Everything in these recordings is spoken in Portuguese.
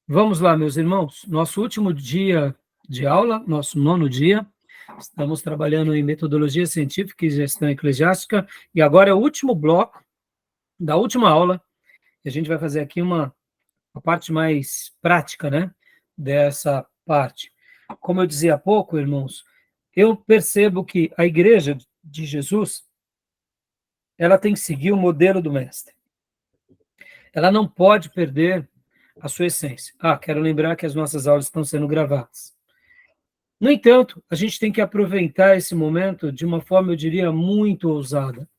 Vamos lá, meus irmãos, nosso último dia de aula, nosso 9º dia, estamos trabalhando em metodologia científica e gestão eclesiástica, e agora é o último bloco da última aula, e a gente vai fazer aqui uma parte mais prática, né, dessa parte. Como eu dizia há pouco, irmãos, eu percebo que a igreja de Jesus, ela tem que seguir o modelo do mestre. Ela não pode perder a sua essência. Quero lembrar que as nossas aulas estão sendo gravadas. No entanto, a gente tem que aproveitar esse momento de uma forma, eu diria, muito ousada.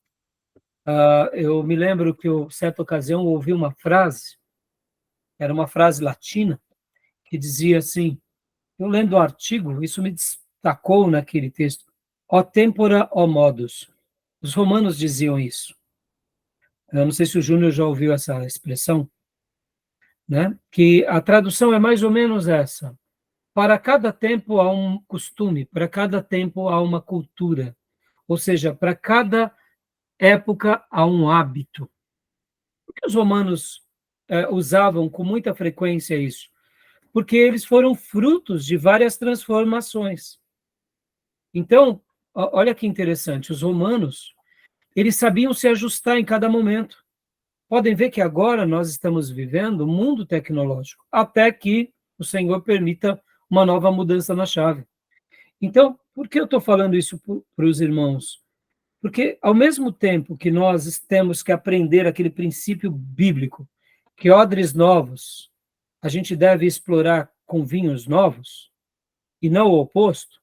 Eu me lembro que, certa ocasião, eu ouvi uma frase, era uma frase latina, que dizia assim, eu lendo o artigo, isso me destacou naquele texto, ó tempora, ó modus. Os romanos diziam isso. Eu não sei se o Júnior já ouviu essa expressão, né? Que a tradução é mais ou menos essa. Para cada tempo há um costume, para cada tempo há uma cultura. Ou seja, para cada época há um hábito. Por que os romanos usavam com muita frequência isso? Porque eles foram frutos de várias transformações. Então, olha que interessante, os romanos, eles sabiam se ajustar em cada momento. Podem ver que agora nós estamos vivendo um mundo tecnológico, até que o Senhor permita uma nova mudança na chave. Então, por que eu estou falando isso para os irmãos? Porque, ao mesmo tempo que nós temos que aprender aquele princípio bíblico, que odres novos a gente deve explorar com vinhos novos, e não o oposto,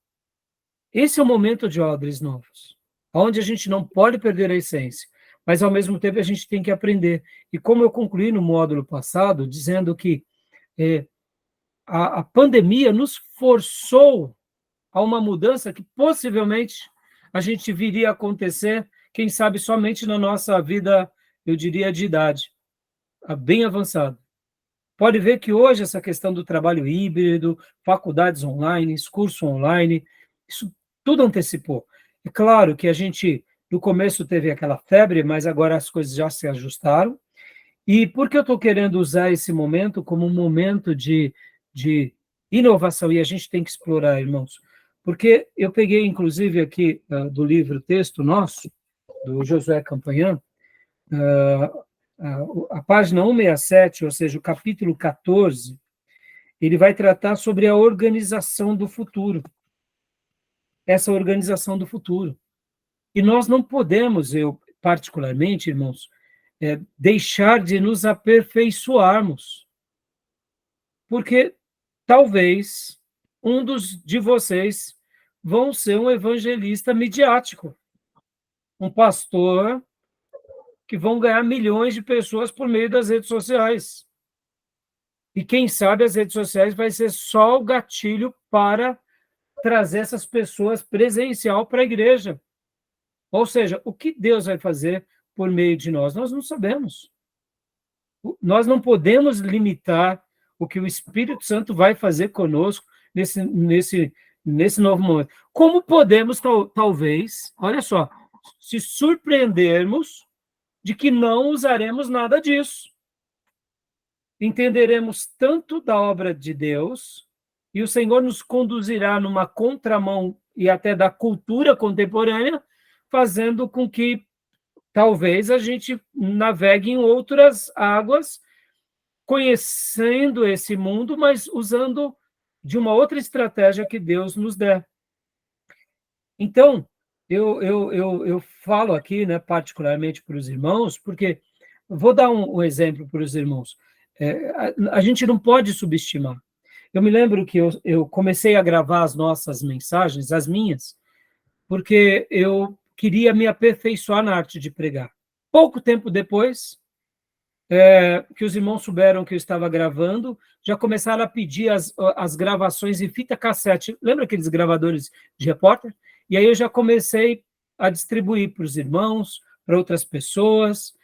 esse é o momento de odres novos, onde a gente não pode perder a essência, mas, ao mesmo tempo, a gente tem que aprender. E como eu concluí no módulo passado, dizendo que a pandemia nos forçou a uma mudança que possivelmente a gente viria a acontecer, quem sabe somente na nossa vida, eu diria, de idade, bem avançada. Pode ver que hoje essa questão do trabalho híbrido, faculdades online, curso online, isso tudo antecipou. É claro que a gente, no começo, teve aquela febre, mas agora as coisas já se ajustaram. E por que eu estou querendo usar esse momento como um momento de inovação? E a gente tem que explorar, irmãos. Porque eu peguei, inclusive, aqui do livro texto nosso, do Josué Campanhã, a página 167, ou seja, o capítulo 14, ele vai tratar sobre a organização do futuro. Essa organização do futuro. E nós não podemos, eu particularmente, irmãos, deixar de nos aperfeiçoarmos. Porque talvez de vocês vão ser um evangelista midiático, um pastor que vão ganhar milhões de pessoas por meio das redes sociais. E quem sabe as redes sociais vai ser só o gatilho para trazer essas pessoas presencial para a igreja. Ou seja, o que Deus vai fazer por meio de nós? Nós não sabemos. Nós não podemos limitar o que o Espírito Santo vai fazer conosco nesse novo momento. Como podemos, talvez, olha só, se surpreendermos de que não usaremos nada disso. Entenderemos tanto da obra de Deus, e o Senhor nos conduzirá numa contramão e até da cultura contemporânea, fazendo com que talvez a gente navegue em outras águas, conhecendo esse mundo, mas usando de uma outra estratégia que Deus nos der. Então, eu falo aqui, né, particularmente para os irmãos, porque vou dar um exemplo para os irmãos. A gente não pode subestimar. Eu me lembro que eu comecei a gravar as nossas mensagens, as minhas, porque eu queria me aperfeiçoar na arte de pregar. Pouco tempo depois, que os irmãos souberam que eu estava gravando, já começaram a pedir as gravações em fita cassete. Lembra aqueles gravadores de repórter? E aí eu já comecei a distribuir para os irmãos, para outras pessoas.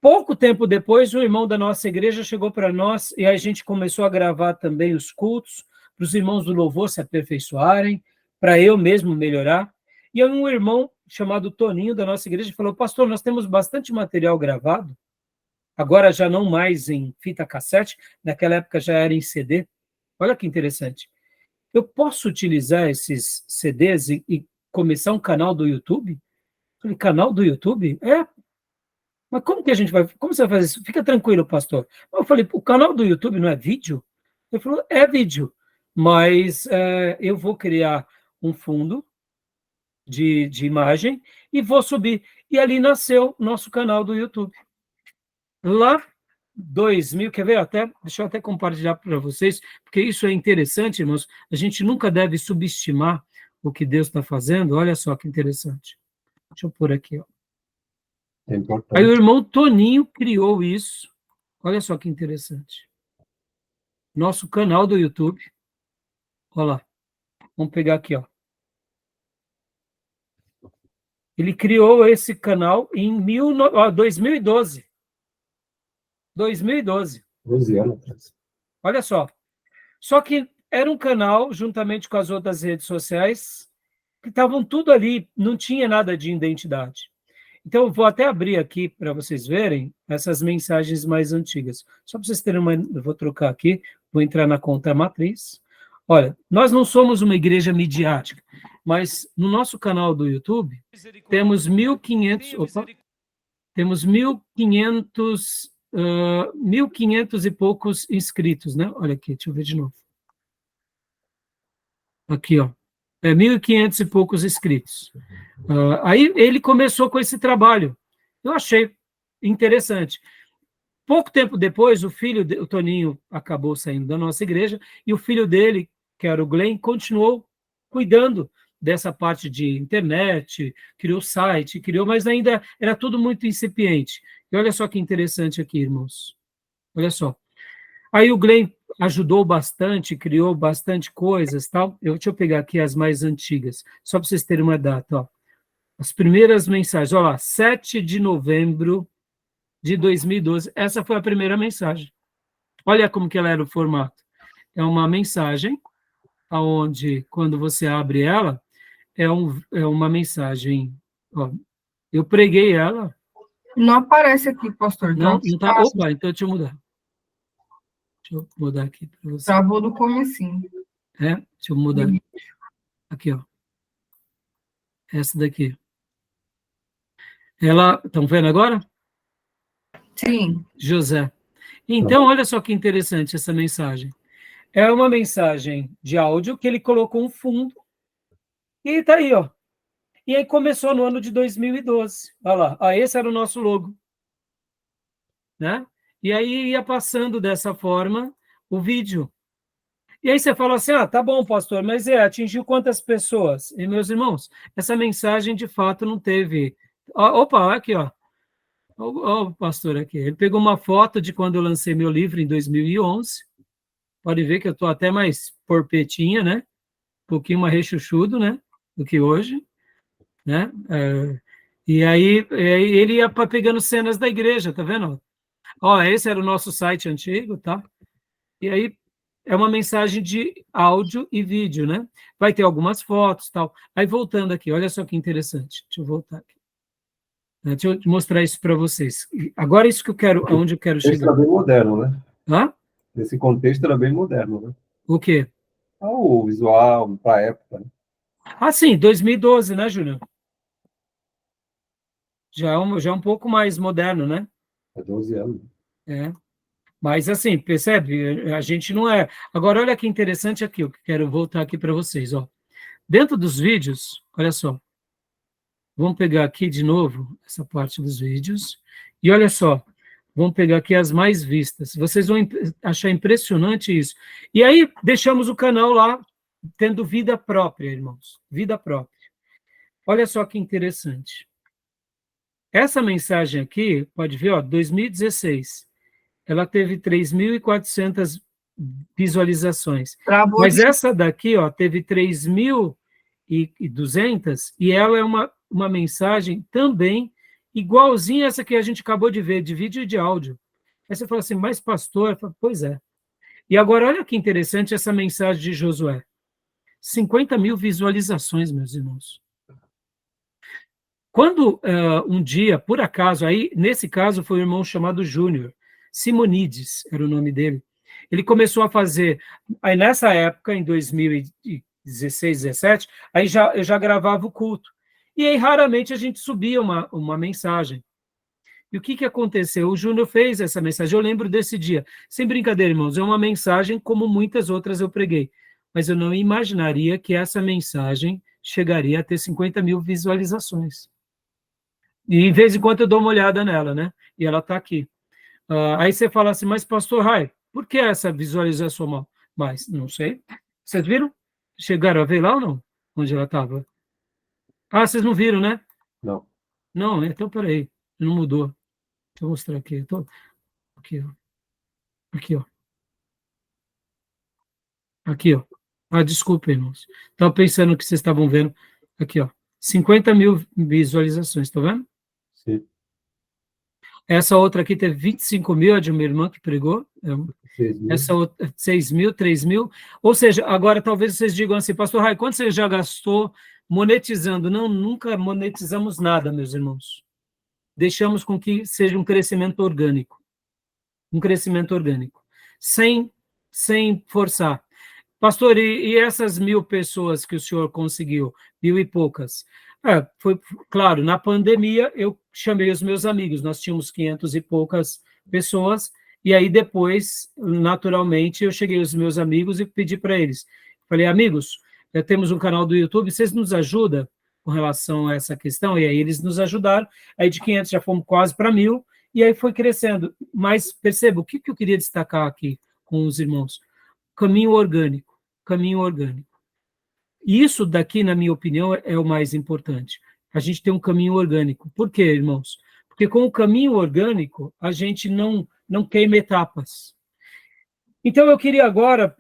Pouco tempo depois, um irmão da nossa igreja chegou para nós e a gente começou a gravar também os cultos, para os irmãos do louvor se aperfeiçoarem, para eu mesmo melhorar. E aí um irmão chamado Toninho da nossa igreja falou: pastor, nós temos bastante material gravado, agora já não mais em fita cassete, naquela época já era em CD. Olha que interessante. Eu posso utilizar esses CDs e começar um canal do YouTube? Eu falei, canal do YouTube? Mas como que a gente vai, como você vai fazer isso? Fica tranquilo, pastor. Eu falei, o canal do YouTube não é vídeo? Ele falou, é vídeo, mas eu vou criar um fundo de imagem e vou subir. E ali nasceu nosso canal do YouTube. Lá, 2000, quer ver? Deixa eu até compartilhar para vocês, porque isso é interessante, irmãos. A gente nunca deve subestimar o que Deus está fazendo. Olha só que interessante. Deixa eu pôr aqui, ó. É importante. Aí o irmão Toninho criou isso. Olha só que interessante. Nosso canal do YouTube. Olha lá. Vamos pegar aqui, ó. Ele criou esse canal em 2012. 2012. 12 anos atrás. Olha só. Só que era um canal, juntamente com as outras redes sociais, que estavam tudo ali, não tinha nada de identidade. Então, eu vou até abrir aqui para vocês verem essas mensagens mais antigas. Só para vocês terem uma. Eu vou trocar aqui, vou entrar na conta matriz. Olha, nós não somos uma igreja midiática, mas no nosso canal do YouTube temos 1.500. Opa, temos 1.500. 1.500 e poucos inscritos, né? Olha aqui, deixa eu ver de novo. Aqui, ó. 1.500 e poucos inscritos. Aí ele começou com esse trabalho. Eu achei interessante. Pouco tempo depois, o Toninho acabou saindo da nossa igreja, e o filho dele, que era o Glenn, continuou cuidando dessa parte de internet, criou site, mas ainda era tudo muito incipiente. E olha só que interessante aqui, irmãos. Olha só. Aí o Glenn ajudou bastante, criou bastante coisas, tal. Deixa eu pegar aqui as mais antigas, só para vocês terem uma data, ó. As primeiras mensagens, olha lá, 7 de novembro de 2012, essa foi a primeira mensagem. Olha como que ela era o formato. É uma mensagem, onde, quando você abre ela, é uma mensagem, ó, eu preguei ela. Não aparece aqui, pastor. Não tá, opa, então deixa eu mudar. Deixa eu mudar aqui para você. Travou do comecinho. Deixa eu mudar. Aqui, ó. Essa daqui. Estão vendo agora? Sim. José. Então, olha só que interessante essa mensagem. É uma mensagem de áudio que ele colocou um fundo e está aí, ó. E aí começou no ano de 2012. Olha lá, esse era o nosso logo. Né? E aí ia passando dessa forma o vídeo. E aí você fala assim, tá bom, pastor, mas atingiu quantas pessoas? E, meus irmãos, essa mensagem de fato não teve... Opa, aqui, ó. O pastor aqui. Ele pegou uma foto de quando eu lancei meu livro em 2011. Pode ver que eu estou até mais porpetinha, né? Um pouquinho mais rechuchudo, né? Do que hoje, né? E aí ele ia pegando cenas da igreja, tá vendo? Esse era o nosso site antigo, tá? E aí é uma mensagem de áudio e vídeo, né? Vai ter algumas fotos, tal. Aí voltando aqui, olha só que interessante. Deixa eu voltar aqui. Deixa eu mostrar isso para vocês. Agora isso que eu quero, aonde eu quero chegar. Esse era bem moderno, né? Hã? Esse contexto era bem moderno, né? O quê? O visual, para a época. Né? Sim, 2012, né, Júnior? Já é um pouco mais moderno, né? É 12 anos. Mas, assim, percebe? A gente não é... Agora, olha que interessante aqui, eu quero voltar aqui para vocês, ó. Dentro dos vídeos, olha só. Vamos pegar aqui de novo essa parte dos vídeos. E olha só, vamos pegar aqui as mais vistas. Vocês vão achar impressionante isso. E aí, deixamos o canal lá, tendo vida própria, irmãos. Vida própria. Olha só que interessante. Essa mensagem aqui, pode ver, ó, 2016. Ela teve 3.400 visualizações. Mas essa daqui, ó, teve 3.200 e ela é uma mensagem também igualzinha essa que a gente acabou de ver, de vídeo e de áudio. Aí você fala assim, mas pastor? Falo, pois é. E agora, olha que interessante essa mensagem de Josué. 50.000 visualizações, meus irmãos. Quando um dia, por acaso, aí, nesse caso, foi um irmão chamado Júnior. Simonides era o nome dele. Ele começou a fazer, aí nessa época, em 2016, 17, aí eu já gravava o culto. E aí raramente a gente subia uma mensagem. E o que aconteceu? O Júnior fez essa mensagem, eu lembro desse dia. Sem brincadeira, irmãos, é uma mensagem como muitas outras eu preguei. Mas eu não imaginaria que essa mensagem chegaria a ter 50 mil visualizações. E, em vez em quando, eu dou uma olhada nela, né? E ela está aqui. Aí você fala assim, mas pastor Rai, por que essa visualização mais? Não sei. Vocês viram? Chegaram a ver lá ou não? Onde ela estava? Ah, vocês não viram, né? Não. Não, então peraí. Não mudou. Deixa eu mostrar aqui. Aqui, ó. Aqui, ó. Aqui, ó. Ah, desculpa, irmãos. Estava pensando que vocês estavam vendo. Aqui, ó. 50 mil visualizações, tá vendo? Sim. Essa outra aqui teve 25 mil, a de uma irmã que pregou. 6 mil. Essa outra, 6 mil, 3 mil. Ou seja, agora talvez vocês digam assim, pastor Rai, quanto você já gastou monetizando? Não, nunca monetizamos nada, meus irmãos. Deixamos com que seja um crescimento orgânico. Um crescimento orgânico. Sem forçar. Pastor, e essas 1.000 pessoas que o senhor conseguiu? 1.000 e poucas. Foi, claro, na pandemia eu chamei os meus amigos, nós tínhamos 500 e poucas pessoas, e aí depois, naturalmente, eu cheguei aos meus amigos e pedi para eles. Falei, amigos, temos um canal do YouTube, vocês nos ajudam com relação a essa questão? E aí eles nos ajudaram, aí de 500 já fomos quase para 1.000, e aí foi crescendo. Mas perceba, o que eu queria destacar aqui com os irmãos? Caminho orgânico. Caminho orgânico. Isso daqui, na minha opinião, é o mais importante. A gente tem um caminho orgânico. Por quê, irmãos? Porque com o caminho orgânico, a gente não queima etapas. Então, eu queria agora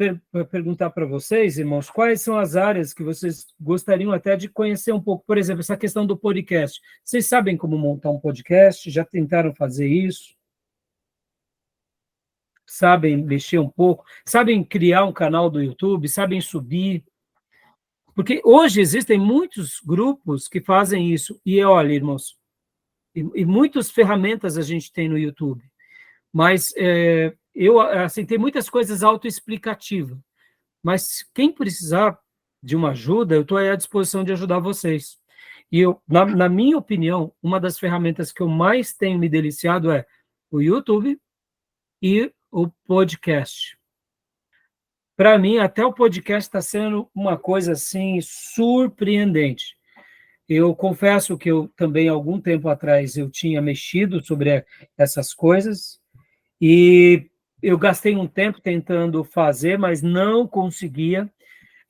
perguntar para vocês, irmãos, quais são as áreas que vocês gostariam até de conhecer um pouco. Por exemplo, essa questão do podcast. Vocês sabem como montar um podcast? Já tentaram fazer isso? Sabem mexer um pouco? Sabem criar um canal do YouTube? Sabem subir? Porque hoje existem muitos grupos que fazem isso. E olha, irmãos, e muitas ferramentas a gente tem no YouTube. Mas eu assim, tem muitas coisas autoexplicativas. Mas quem precisar de uma ajuda, eu estou à disposição de ajudar vocês. E eu, na minha opinião, uma das ferramentas que eu mais tenho me deliciado é o YouTube e o podcast. Para mim, até o podcast está sendo uma coisa assim surpreendente. Eu confesso que eu também, algum tempo atrás, eu tinha mexido sobre essas coisas e eu gastei um tempo tentando fazer, mas não conseguia.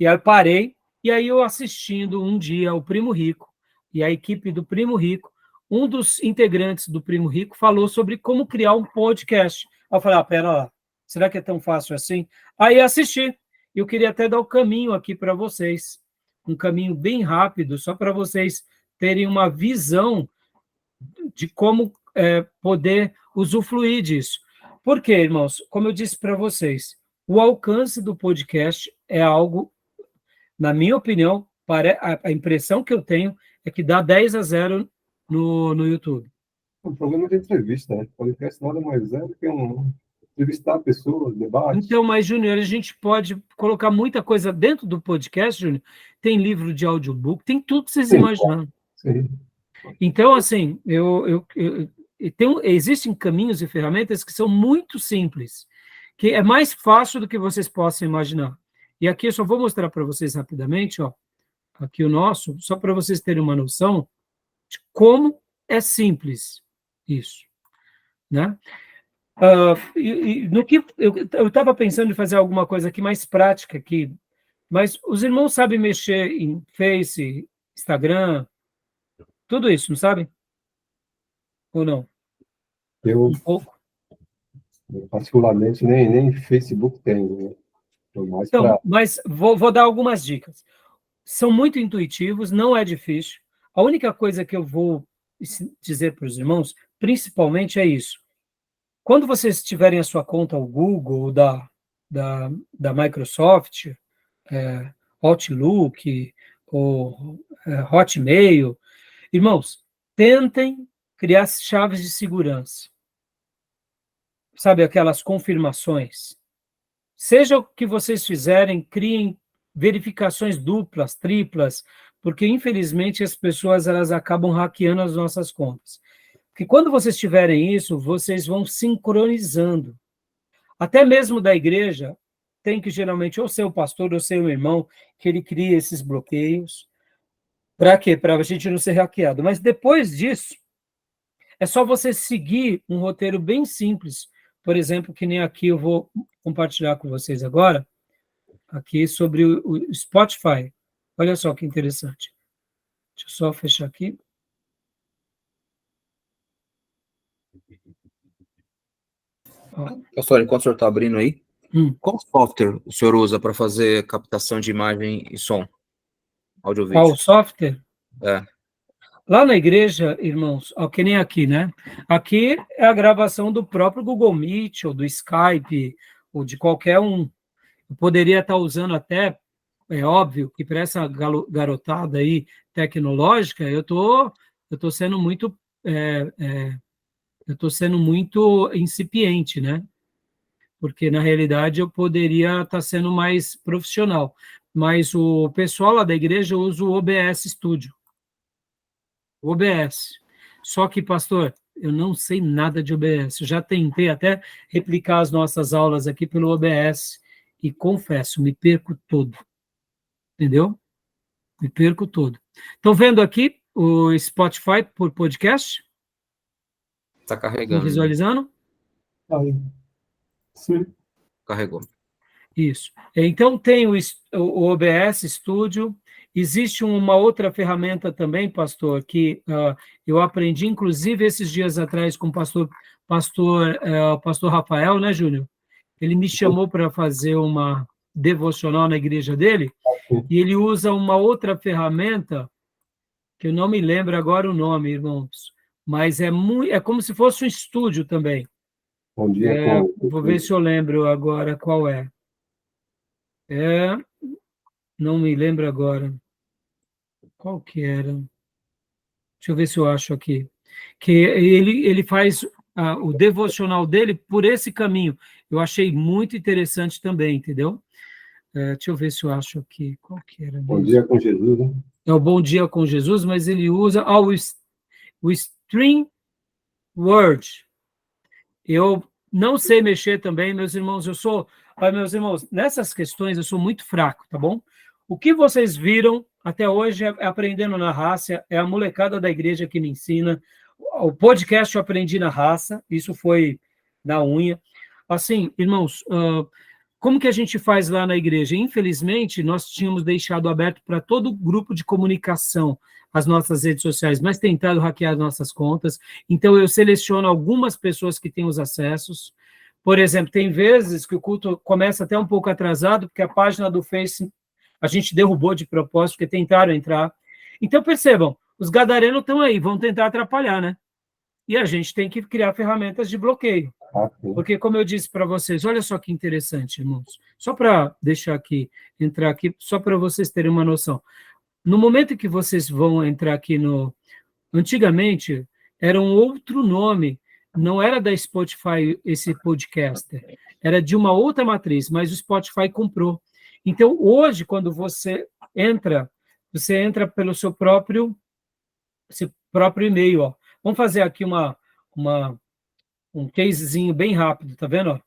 E aí eu parei, e aí eu assistindo um dia o Primo Rico e a equipe do Primo Rico, um dos integrantes do Primo Rico falou sobre como criar um podcast. Aí eu falei, pera lá, será que é tão fácil assim? Aí assisti. Eu queria até dar o caminho aqui para vocês, um caminho bem rápido, só para vocês terem uma visão de como poder usufruir disso. Por quê, irmãos? Como eu disse para vocês, o alcance do podcast é algo, na minha opinião, a impressão que eu tenho é que dá 10-0 no YouTube. O problema é de entrevista, né? Podcast nada mais é do que entrevistar pessoas, debate. Então, mas, Júnior, a gente pode colocar muita coisa dentro do podcast, Júnior. Tem livro de audiobook, tem tudo que vocês imaginam. Sim. Então, assim, existem caminhos e ferramentas que são muito simples, que é mais fácil do que vocês possam imaginar. E aqui eu só vou mostrar para vocês rapidamente, ó, aqui o nosso, só para vocês terem uma noção de como é simples isso, né? No que eu estava pensando em fazer alguma coisa aqui mais prática aqui, mas os irmãos sabem mexer em Face, Instagram, tudo isso, não sabem? Ou não? Eu, Um pouco? particularmente, nem Facebook tenho, né? Tô mais Então, para. mas vou dar algumas dicas. São muito intuitivos, não é difícil. A única coisa que eu vou dizer para os irmãos, principalmente, é isso. Quando vocês tiverem a sua conta ao Google, ou da Microsoft, Outlook, ou Hotmail, irmãos, tentem criar chaves de segurança. sabe, aquelas confirmações. Seja o que vocês fizerem, criem verificações duplas, triplas, porque infelizmente as pessoas elas acabam hackeando as nossas contas. Porque quando vocês tiverem isso, vocês vão sincronizando. Até mesmo da igreja, tem que geralmente ou ser o pastor ou ser o irmão, que ele cria esses bloqueios. Para quê? Para a gente não ser hackeado. Mas depois disso, é só você seguir um roteiro bem simples. Por exemplo, que nem aqui eu vou compartilhar com vocês agora, aqui sobre o Spotify. Olha só que interessante. Deixa eu só fechar aqui. Ó. Pastor, enquanto o senhor está abrindo aí, qual software o senhor usa para fazer captação de imagem e som? Áudio-vídeo. Qual software? É. Lá na igreja, irmãos, ó, que nem aqui, né? Aqui é a gravação do próprio Google Meet, ou do Skype, ou de qualquer um. Eu poderia estar usando até, é óbvio, que para essa garotada aí tecnológica, eu tô sendo muito eu estou sendo muito incipiente, né? Porque, na realidade, eu poderia estar sendo mais profissional. Mas o pessoal lá da igreja usa o OBS Studio. O OBS. Só que, pastor, eu não sei nada de OBS. Eu já tentei até replicar as nossas aulas aqui pelo OBS e, confesso, me perco todo. Entendeu? Me perco todo. Estão vendo aqui o Spotify por podcast? Está Estão carregando. visualizando? Aí. Sim. Carregou. Isso. Então, tem o OBS Studio. Existe uma outra ferramenta também, pastor, que eu aprendi, inclusive, esses dias atrás com o pastor Rafael, né, Júnior? Ele me chamou para fazer uma devocional na igreja dele, e ele usa uma outra ferramenta, que eu não me lembro agora o nome, irmãos, mas é como se fosse um estúdio também. Bom dia. Vou ver se eu lembro agora qual é. Não me lembro agora. Qual que era? Deixa eu ver se eu acho aqui. Que ele faz o devocional dele por esse caminho. Eu achei muito interessante também, entendeu? Deixa eu ver se eu acho aqui. Qual que era mesmo? Bom dia com Jesus, né? É o Bom Dia com Jesus, mas ele usa o Stream Word. Eu não sei mexer também, meus irmãos. Meus irmãos, nessas questões eu sou muito fraco, tá bom? O que vocês viram até hoje é aprendendo na raça, é a molecada da igreja que me ensina. O podcast eu aprendi na raça, isso foi na unha. Assim, irmãos, como que a gente faz lá na igreja? Infelizmente, nós tínhamos deixado aberto para todo grupo de comunicação as nossas redes sociais, mas tentado hackear nossas contas. Então, eu seleciono algumas pessoas que têm os acessos. Por exemplo, tem vezes que o culto começa até um pouco atrasado, porque a página do Face a gente derrubou de propósito, porque tentaram entrar. Então, percebam, os gadarenos estão aí, vão tentar atrapalhar, né? E a gente tem que criar ferramentas de bloqueio. Porque, como eu disse para vocês, olha só que interessante, irmãos. Só para deixar aqui, entrar aqui, só para vocês terem uma noção. No momento que vocês vão entrar aqui no... Antigamente, era um outro nome, não era da Spotify esse podcaster, era de uma outra matriz, mas o Spotify comprou. Então, hoje, quando você entra pelo seu próprio e-mail. Ó. Vamos fazer aqui um casezinho bem rápido, tá vendo? Ó?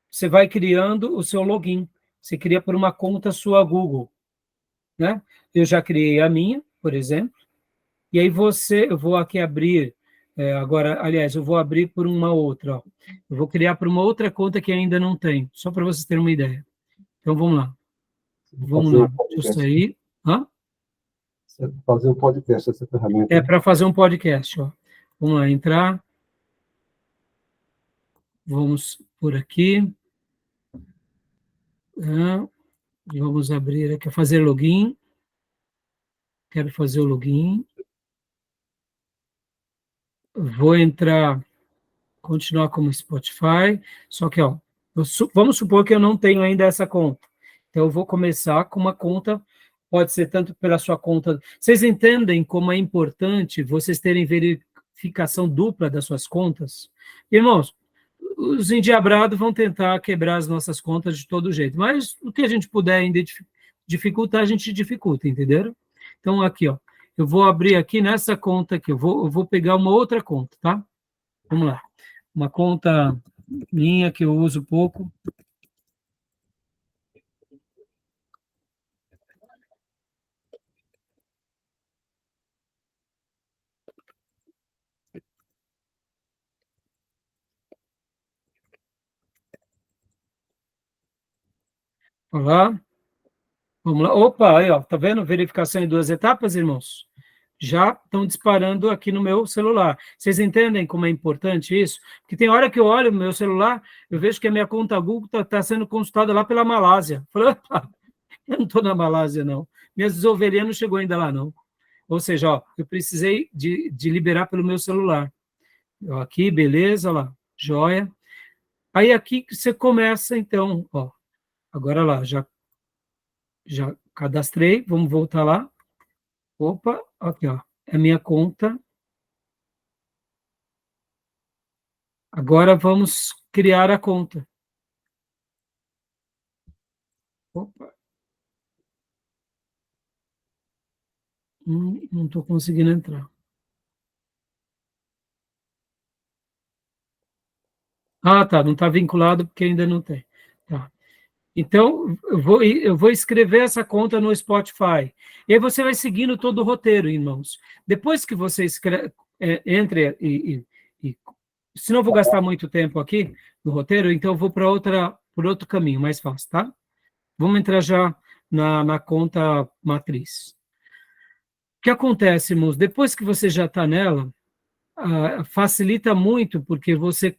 Você vai criando o seu login. Você cria por uma conta sua Google. Né? Eu já criei a minha, por exemplo. E aí eu vou aqui abrir, agora, aliás, eu vou abrir por uma outra. Ó. Eu vou criar por uma outra conta que ainda não tem, só para vocês terem uma ideia. Então, vamos lá. Vamos lá. Deixa eu sair. Hã? Fazer um podcast, essa ferramenta. É para fazer um podcast. Ó. Vamos lá, entrar. Vamos por aqui. Vamos abrir aqui, fazer login. Quero fazer o login. Vou entrar, continuar como Spotify. Só que, ó, vamos supor que eu não tenho ainda essa conta. Então, eu vou começar com uma conta, pode ser tanto pela sua conta. Vocês entendem como é importante vocês terem verificação dupla das suas contas? Irmãos, os endiabrados vão tentar quebrar as nossas contas de todo jeito, mas o que a gente puder ainda dificultar, a gente dificulta, entenderam? Então, aqui, ó, eu vou abrir aqui nessa conta aqui, eu vou pegar uma outra conta, tá? Vamos lá. Uma conta minha que eu uso pouco. Olá. Vamos lá. Opa, aí, ó, tá vendo? Verificação em 2 etapas, irmãos? Já estão disparando aqui no meu celular. Vocês entendem como é importante isso? Porque tem hora que eu olho no meu celular, eu vejo que a minha conta Google está sendo consultada lá pela Malásia. Falei, opa, eu não estou na Malásia, não. Minhas ovelhinhas não chegou ainda lá, não. Ou seja, ó, eu precisei de liberar pelo meu celular. Ó, aqui, beleza, ó lá, joia. Aí aqui que você começa, então, ó. Agora lá, já cadastrei, vamos voltar lá. Opa, aqui, ó, é minha conta. Agora vamos criar a conta. Opa. Não estou conseguindo entrar. Ah, tá, não está vinculado porque ainda não tem. Tá. Então, eu vou escrever essa conta no Spotify. E aí você vai seguindo todo o roteiro, irmãos. Depois que você entre se não vou gastar muito tempo aqui no roteiro, então eu vou por outro caminho, mais fácil, tá? Vamos entrar já na conta matriz. O que acontece, irmãos? Depois que você já está nela, facilita muito, porque você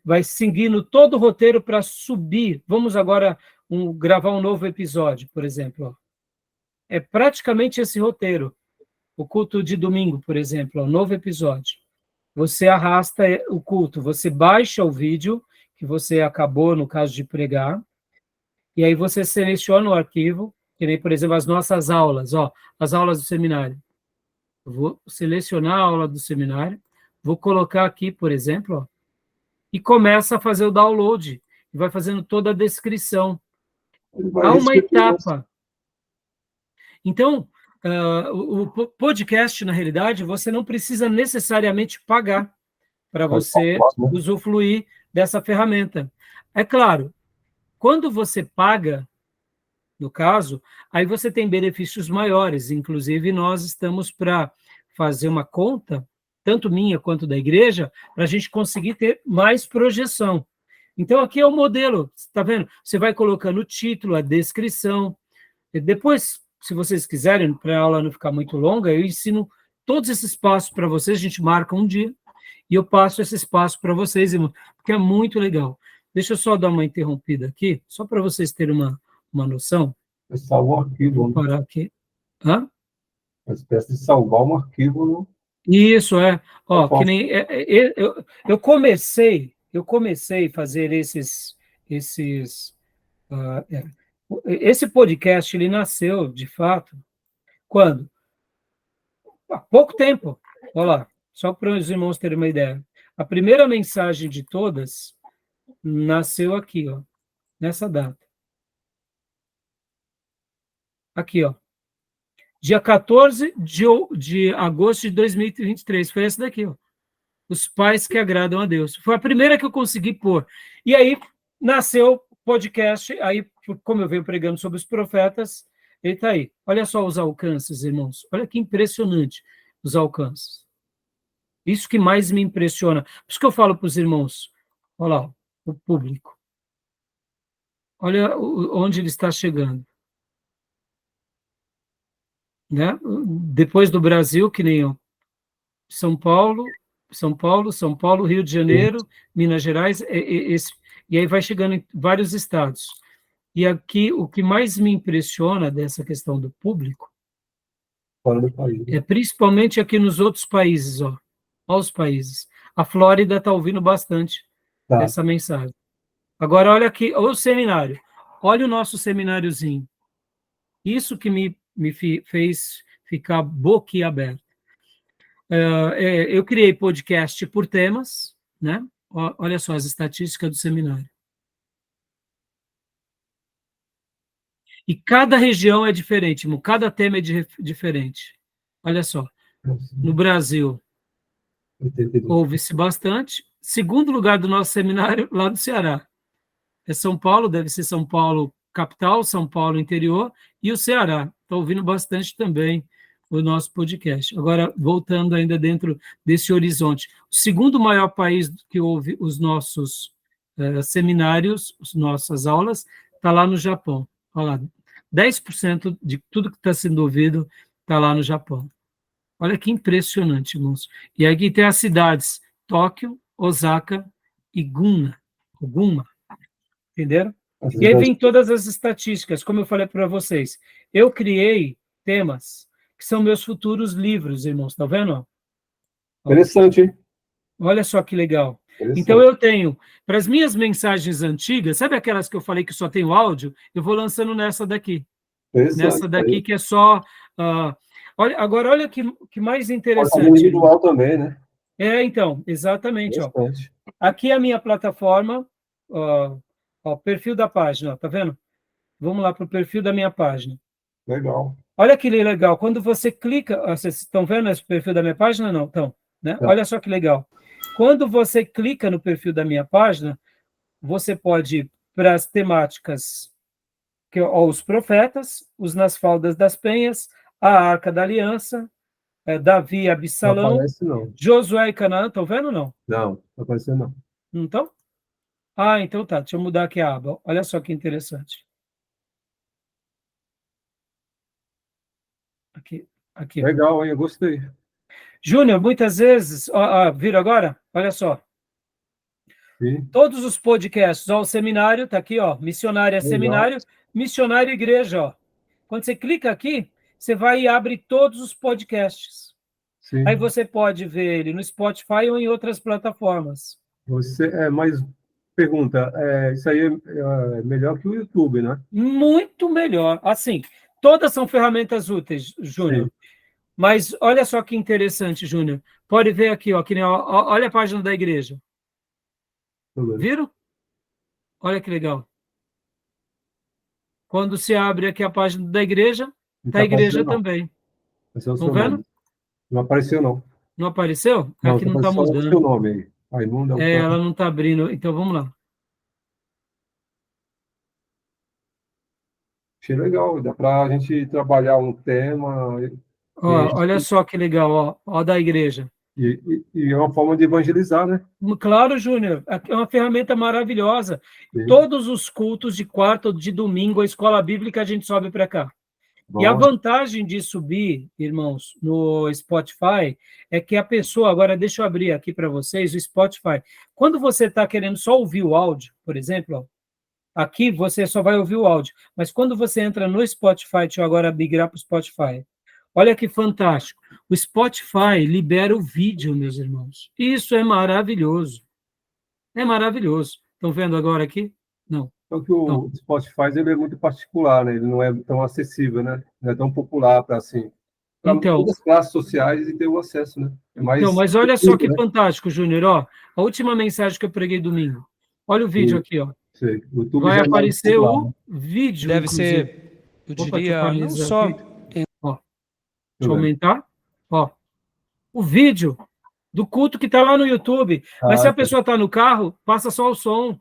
vai seguindo todo o roteiro para subir. Vamos agora gravar um novo episódio, por exemplo. Ó. É praticamente esse roteiro. O culto de domingo, por exemplo, ó, novo episódio. Você arrasta o culto, você baixa o vídeo que você acabou, no caso de pregar, e aí você seleciona o arquivo, que nem, por exemplo, as nossas aulas, ó, as aulas do seminário. Eu vou selecionar a aula do seminário, vou colocar aqui, por exemplo, ó, e começa a fazer o download, e vai fazendo toda a descrição. Há uma etapa. Então, o podcast, na realidade, você não precisa necessariamente pagar para você usufruir dessa ferramenta. É claro, quando você paga, no caso, aí você tem benefícios maiores. Inclusive, nós estamos para fazer uma conta, tanto minha quanto da igreja, para a gente conseguir ter mais projeção. Então, aqui é o modelo, está vendo? Você vai colocando o título, a descrição. E depois, se vocês quiserem, para a aula não ficar muito longa, eu ensino todos esses passos para vocês, a gente marca um dia, e eu passo esses passos para vocês, irmão, porque é muito legal. Deixa eu só dar uma interrompida aqui, só para vocês terem uma noção. Salvar um arquivo. Vou parar aqui. Hã? Uma espécie de salvar um arquivo no... Isso, é. Ó, que nem, eu comecei a fazer esse podcast, ele nasceu, de fato, quando? Há pouco tempo. Olha lá, só para os irmãos terem uma ideia. A primeira mensagem de todas nasceu aqui, ó, nessa data. Aqui, ó. Dia 14 de agosto de 2023. Foi essa daqui, ó. Os pais que agradam a Deus. Foi a primeira que eu consegui pôr. E aí nasceu o podcast, aí, como eu venho pregando sobre os profetas, ele está aí. Olha só os alcances, irmãos. Olha que impressionante os alcances. Isso que mais me impressiona. Por isso que eu falo para os irmãos, olha lá, o público. Olha onde ele está chegando. Né? Depois do Brasil, que nem eu. São Paulo, Rio de Janeiro, Minas Gerais, e aí vai chegando em vários estados. E aqui, o que mais me impressiona dessa questão do público Fora do país. é principalmente aqui nos outros países, ó. Olha os países. A Flórida está ouvindo bastante essa mensagem. Agora, olha aqui, olha o seminário. Olha o nosso semináriozinho. Isso que me fez ficar boquiaberto. Eu criei podcast por temas, né? Olha só as estatísticas do seminário. E cada região é diferente, irmão, cada tema é diferente. Olha só, no Brasil, 82. ouve-se bastante. Segundo lugar do nosso seminário, lá do Ceará. É São Paulo, deve ser São Paulo capital, São Paulo interior, e o Ceará. Estou ouvindo bastante também o nosso podcast. Agora, voltando ainda dentro desse horizonte. O segundo maior país que ouve os nossos seminários, as nossas aulas, está lá no Japão. Olha lá, 10% de tudo que está sendo ouvido está lá no Japão. Olha que impressionante, irmãos. E aqui tem as cidades Tóquio, Osaka e Gunma. Entenderam? E aí vem todas as estatísticas, como eu falei para vocês. Eu criei temas que são meus futuros livros, irmãos. Está vendo? Interessante, hein? Olha só que legal. Então eu tenho, para as minhas mensagens antigas, sabe aquelas que eu falei que só tem o áudio? Eu vou lançando nessa daqui. Nessa daqui que é só... agora, olha que mais interessante. Individual também, né? Então, exatamente. Ó. Aqui é a minha plataforma, ó, perfil da página, tá vendo? Vamos lá para o perfil da minha página. Legal. Olha que legal, quando você clica, vocês estão vendo esse perfil da minha página? Não, estão, né? Tá. Olha só que legal. Quando você clica no perfil da minha página, você pode ir para as temáticas, os profetas, os nas faldas das penhas, a Arca da Aliança, Davi e Absalão, Não aparece, não. Josué e Canaã, estão vendo ou não? Não apareceu, não. Não estão? Então tá, deixa eu mudar aqui a aba. Olha só que interessante. Aqui. Legal, hein? Eu gostei. Júnior, muitas vezes, viram agora? Olha só. Sim. Todos os podcasts, o seminário, tá aqui, ó, missionário é seminário, missionário igreja, ó. Quando você clica aqui, você vai e abre todos os podcasts. Sim. Aí você pode ver ele no Spotify ou em outras plataformas. Mas pergunta, isso aí é melhor que o YouTube, né? Muito melhor. Assim, todas são ferramentas úteis, Júnior. Mas olha só que interessante, Júnior. Pode ver aqui, ó, olha a página da igreja. Viram? Olha que legal. Quando se abre aqui a página da igreja, está a igreja também. Estão vendo? Não apareceu, não. Não apareceu? Aqui não está mudando. O seu nome aí. Ela não está abrindo. Então, vamos lá. Achei legal. Dá para a gente trabalhar um tema. Olha só que legal, ó da igreja. E é uma forma de evangelizar, né? Claro, Júnior. É uma ferramenta maravilhosa. Sim. Todos os cultos de quarta ou de domingo, a escola bíblica, a gente sobe para cá. Bom. E a vantagem de subir, irmãos, no Spotify, é que a pessoa... Agora, deixa eu abrir aqui para vocês o Spotify. Quando você está querendo só ouvir o áudio, por exemplo, ó, aqui você só vai ouvir o áudio. Mas quando você entra no Spotify, deixa eu agora migrar para o Spotify. Olha que fantástico. O Spotify libera o vídeo, meus irmãos. Isso é maravilhoso. É maravilhoso. Estão vendo agora aqui? Não. Só que o Spotify ele é muito particular, né? Ele não é tão acessível, né? Não é tão popular para assim. Para todas as classes sociais e ter o acesso, né? Mas olha só que fantástico, Júnior. Ó, a última mensagem que eu preguei domingo. Olha o vídeo aqui, ó. Vai aparecer o vídeo. Deve ser, eu diria, não só... Deixa eu aumentar. Ó, o vídeo do culto que está lá no YouTube. Mas se a pessoa está no carro, passa só o som.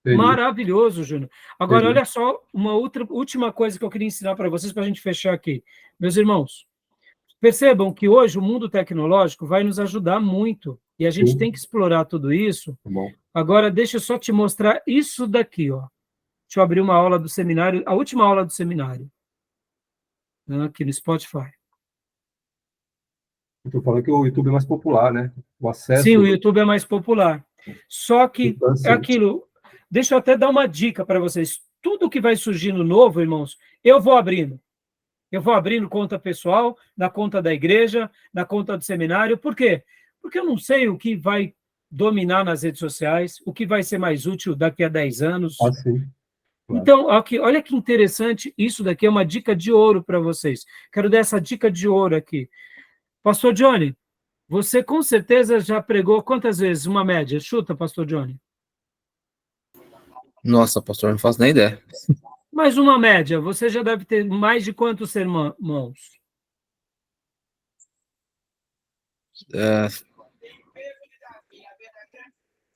Maravilhoso, Júnior. Agora, olha só, uma última coisa que eu queria ensinar para vocês, para a gente fechar aqui. Meus irmãos, percebam que hoje o mundo tecnológico vai nos ajudar muito. E a gente tem que explorar tudo isso. Agora, deixa eu só te mostrar isso daqui, ó. Deixa eu abrir uma aula do seminário, a última aula do seminário. Aqui no Spotify. Estou falando que o YouTube é mais popular, né? O acesso... Sim, o YouTube é mais popular. Só que é aquilo... Deixa eu até dar uma dica para vocês. Tudo que vai surgindo novo, irmãos, eu vou abrindo. Eu vou abrindo conta pessoal, na conta da igreja, na conta do seminário. Por quê? Porque eu não sei o que vai dominar nas redes sociais, o que vai ser mais útil daqui a 10 anos. Sim. Claro. Então, olha que interessante. Isso daqui é uma dica de ouro para vocês. Quero dar essa dica de ouro aqui. Pastor Johnny, Você com certeza já pregou quantas vezes? Uma média? Chuta, pastor Johnny. Nossa, pastor, não faço nem ideia. Mas uma média, você já deve ter mais de quantos sermãos?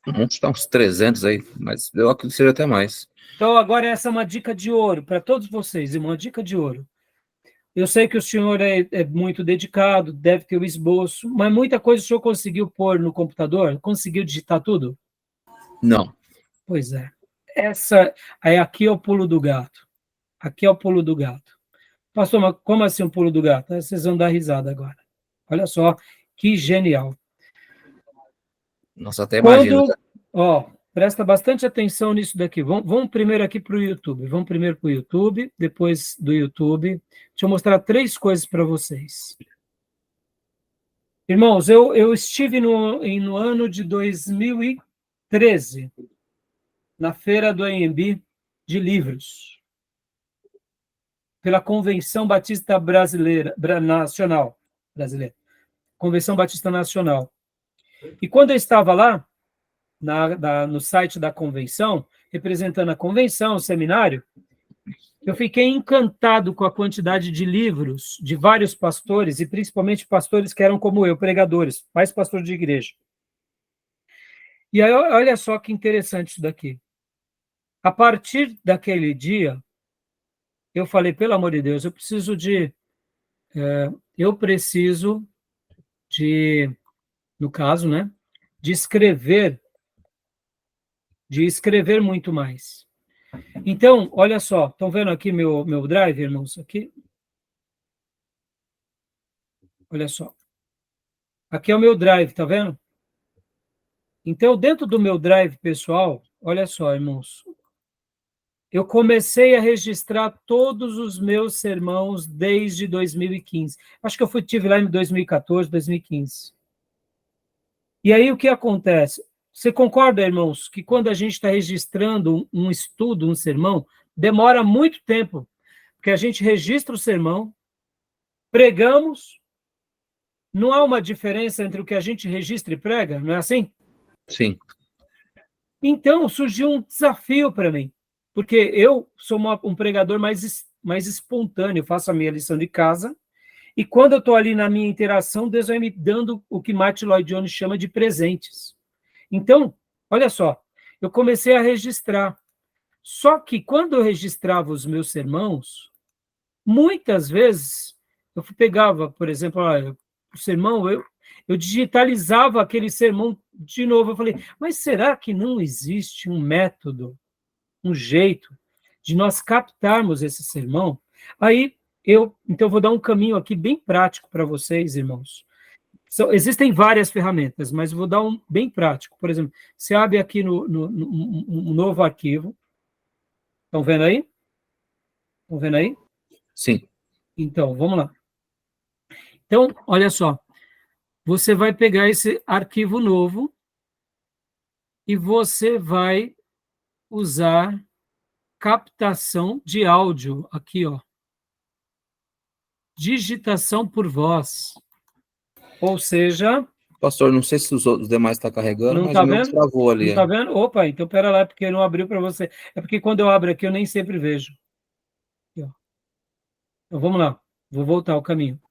Vamos chutar uns 300 aí, mas eu acredito que seja até mais. Então, agora essa é uma dica de ouro para todos vocês, irmão, uma dica de ouro. Eu sei que o senhor é muito dedicado, deve ter o esboço, mas muita coisa o senhor conseguiu pôr no computador? Conseguiu digitar tudo? Não. Pois é. Aqui é o pulo do gato. Aqui é o pulo do gato. Pastor, mas como assim o pulo do gato? Vocês vão dar risada agora. Olha só, que genial. Nossa, até imagino. Presta bastante atenção nisso daqui. Vamos primeiro aqui para o YouTube. Vamos primeiro para o YouTube, depois do YouTube. Deixa eu mostrar 3 coisas para vocês. Irmãos, eu estive no ano de 2013, na feira do AMB de livros, pela Convenção Batista Nacional. Convenção Batista Nacional. E quando eu estava lá, no site da convenção, representando a convenção, o seminário, eu fiquei encantado com a quantidade de livros de vários pastores, e principalmente pastores que eram como eu, pregadores, mais pastores de igreja. E aí, olha só que interessante isso daqui. A partir daquele dia, eu falei, pelo amor de Deus, eu preciso no caso, né, de escrever muito mais. Então, olha só, estão vendo aqui meu drive, irmãos? Aqui. Olha só. Aqui é o meu drive, tá vendo? Então, dentro do meu drive pessoal, olha só, irmãos, eu comecei a registrar todos os meus sermãos desde 2015. Acho que eu estive lá em 2014, 2015. E aí, o que acontece? Você concorda, irmãos, que quando a gente está registrando um estudo, um sermão, demora muito tempo, porque a gente registra o sermão, pregamos, não há uma diferença entre o que a gente registra e prega, não é assim? Sim. Então, surgiu um desafio para mim, porque eu sou um pregador mais espontâneo, faço a minha lição de casa, e quando eu estou ali na minha interação, Deus vai me dando o que Martin Lloyd Jones chama de presentes. Então, olha só, eu comecei a registrar. Só que quando eu registrava os meus sermãos, muitas vezes eu pegava, por exemplo, o sermão, eu digitalizava aquele sermão de novo. Eu falei, mas será que não existe um método, um jeito de nós captarmos esse sermão? Aí, então, vou dar um caminho aqui bem prático para vocês, irmãos. Existem várias ferramentas, mas vou dar um bem prático. Por exemplo, você abre aqui um novo arquivo. Estão vendo aí? Estão vendo aí? Sim. Então, vamos lá. Então, olha só. Você vai pegar esse arquivo novo e você vai usar captação de áudio aqui, ó. Digitação por voz. Ou seja... Pastor, não sei se os demais estão carregando, não mas tá o meu vendo? travou ali. Não está vendo? Opa, então pera lá, porque não abriu para você. É porque quando eu abro aqui, eu nem sempre vejo. Aqui, ó. Então, vamos lá. Vou voltar ao caminho.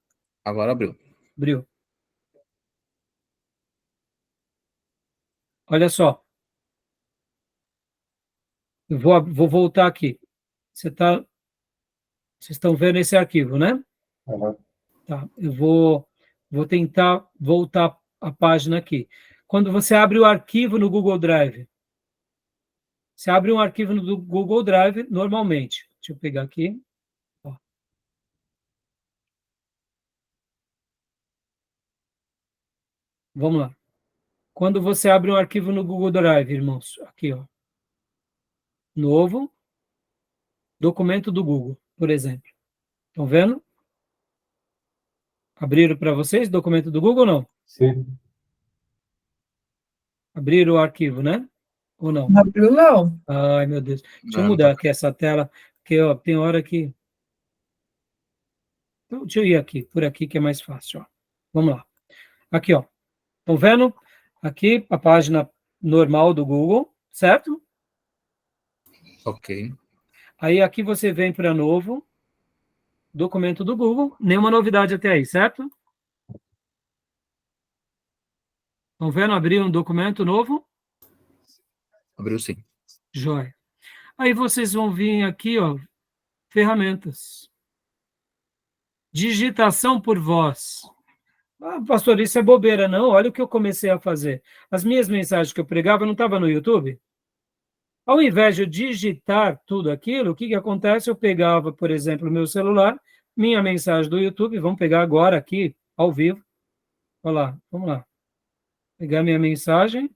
Agora abriu. Abriu. Olha só. Eu vou voltar aqui. Vocês estão vendo esse arquivo, né? Uhum. Tá. Eu vou tentar voltar a página aqui. Quando você abre o arquivo no Google Drive, você abre um arquivo no Google Drive normalmente. Deixa eu pegar aqui. Ó. Vamos lá. Quando você abre um arquivo no Google Drive, irmãos, aqui, ó. Novo, documento do Google, por exemplo. Estão vendo? Abriram para vocês documento do Google ou não? Sim. Abriram o arquivo, né? Ou não? Não abriu, não. Ai, meu Deus. Deixa eu Não, mudar tá. aqui essa tela, porque ó, tem hora que... Então, deixa eu ir aqui, por aqui que é mais fácil. Ó. Vamos lá. Aqui, ó. Estão vendo? Aqui, a página normal do Google, certo? Ok. Aí aqui você vem para novo, documento do Google, nenhuma novidade até aí, certo? Estão vendo? Abrir um documento novo? Abriu sim. Joia. Aí vocês vão vir aqui, ó, ferramentas. Digitação por voz. Ah, pastor, isso é bobeira, não? Olha o que eu comecei a fazer. As minhas mensagens que eu pregava não estavam no YouTube? Ao invés de eu digitar tudo aquilo, o que que acontece? Eu pegava, por exemplo, o meu celular, minha mensagem do YouTube, vamos pegar agora aqui, ao vivo. Olha lá, vamos lá. Pegar minha mensagem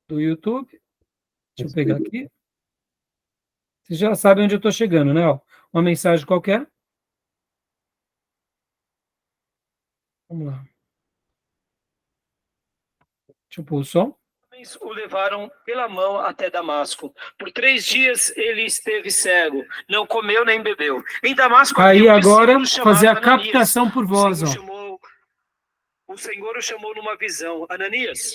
do YouTube. Deixa eu pegar aqui. Vocês já sabem onde eu estou chegando, né? Ó, uma mensagem qualquer. Vamos lá. Deixa eu pôr o som. O levaram pela mão até Damasco. Por 3 dias ele esteve cego, não comeu nem bebeu. Em Damasco, aí agora fazer a captação por voz. O Senhor o chamou numa visão. Ananias.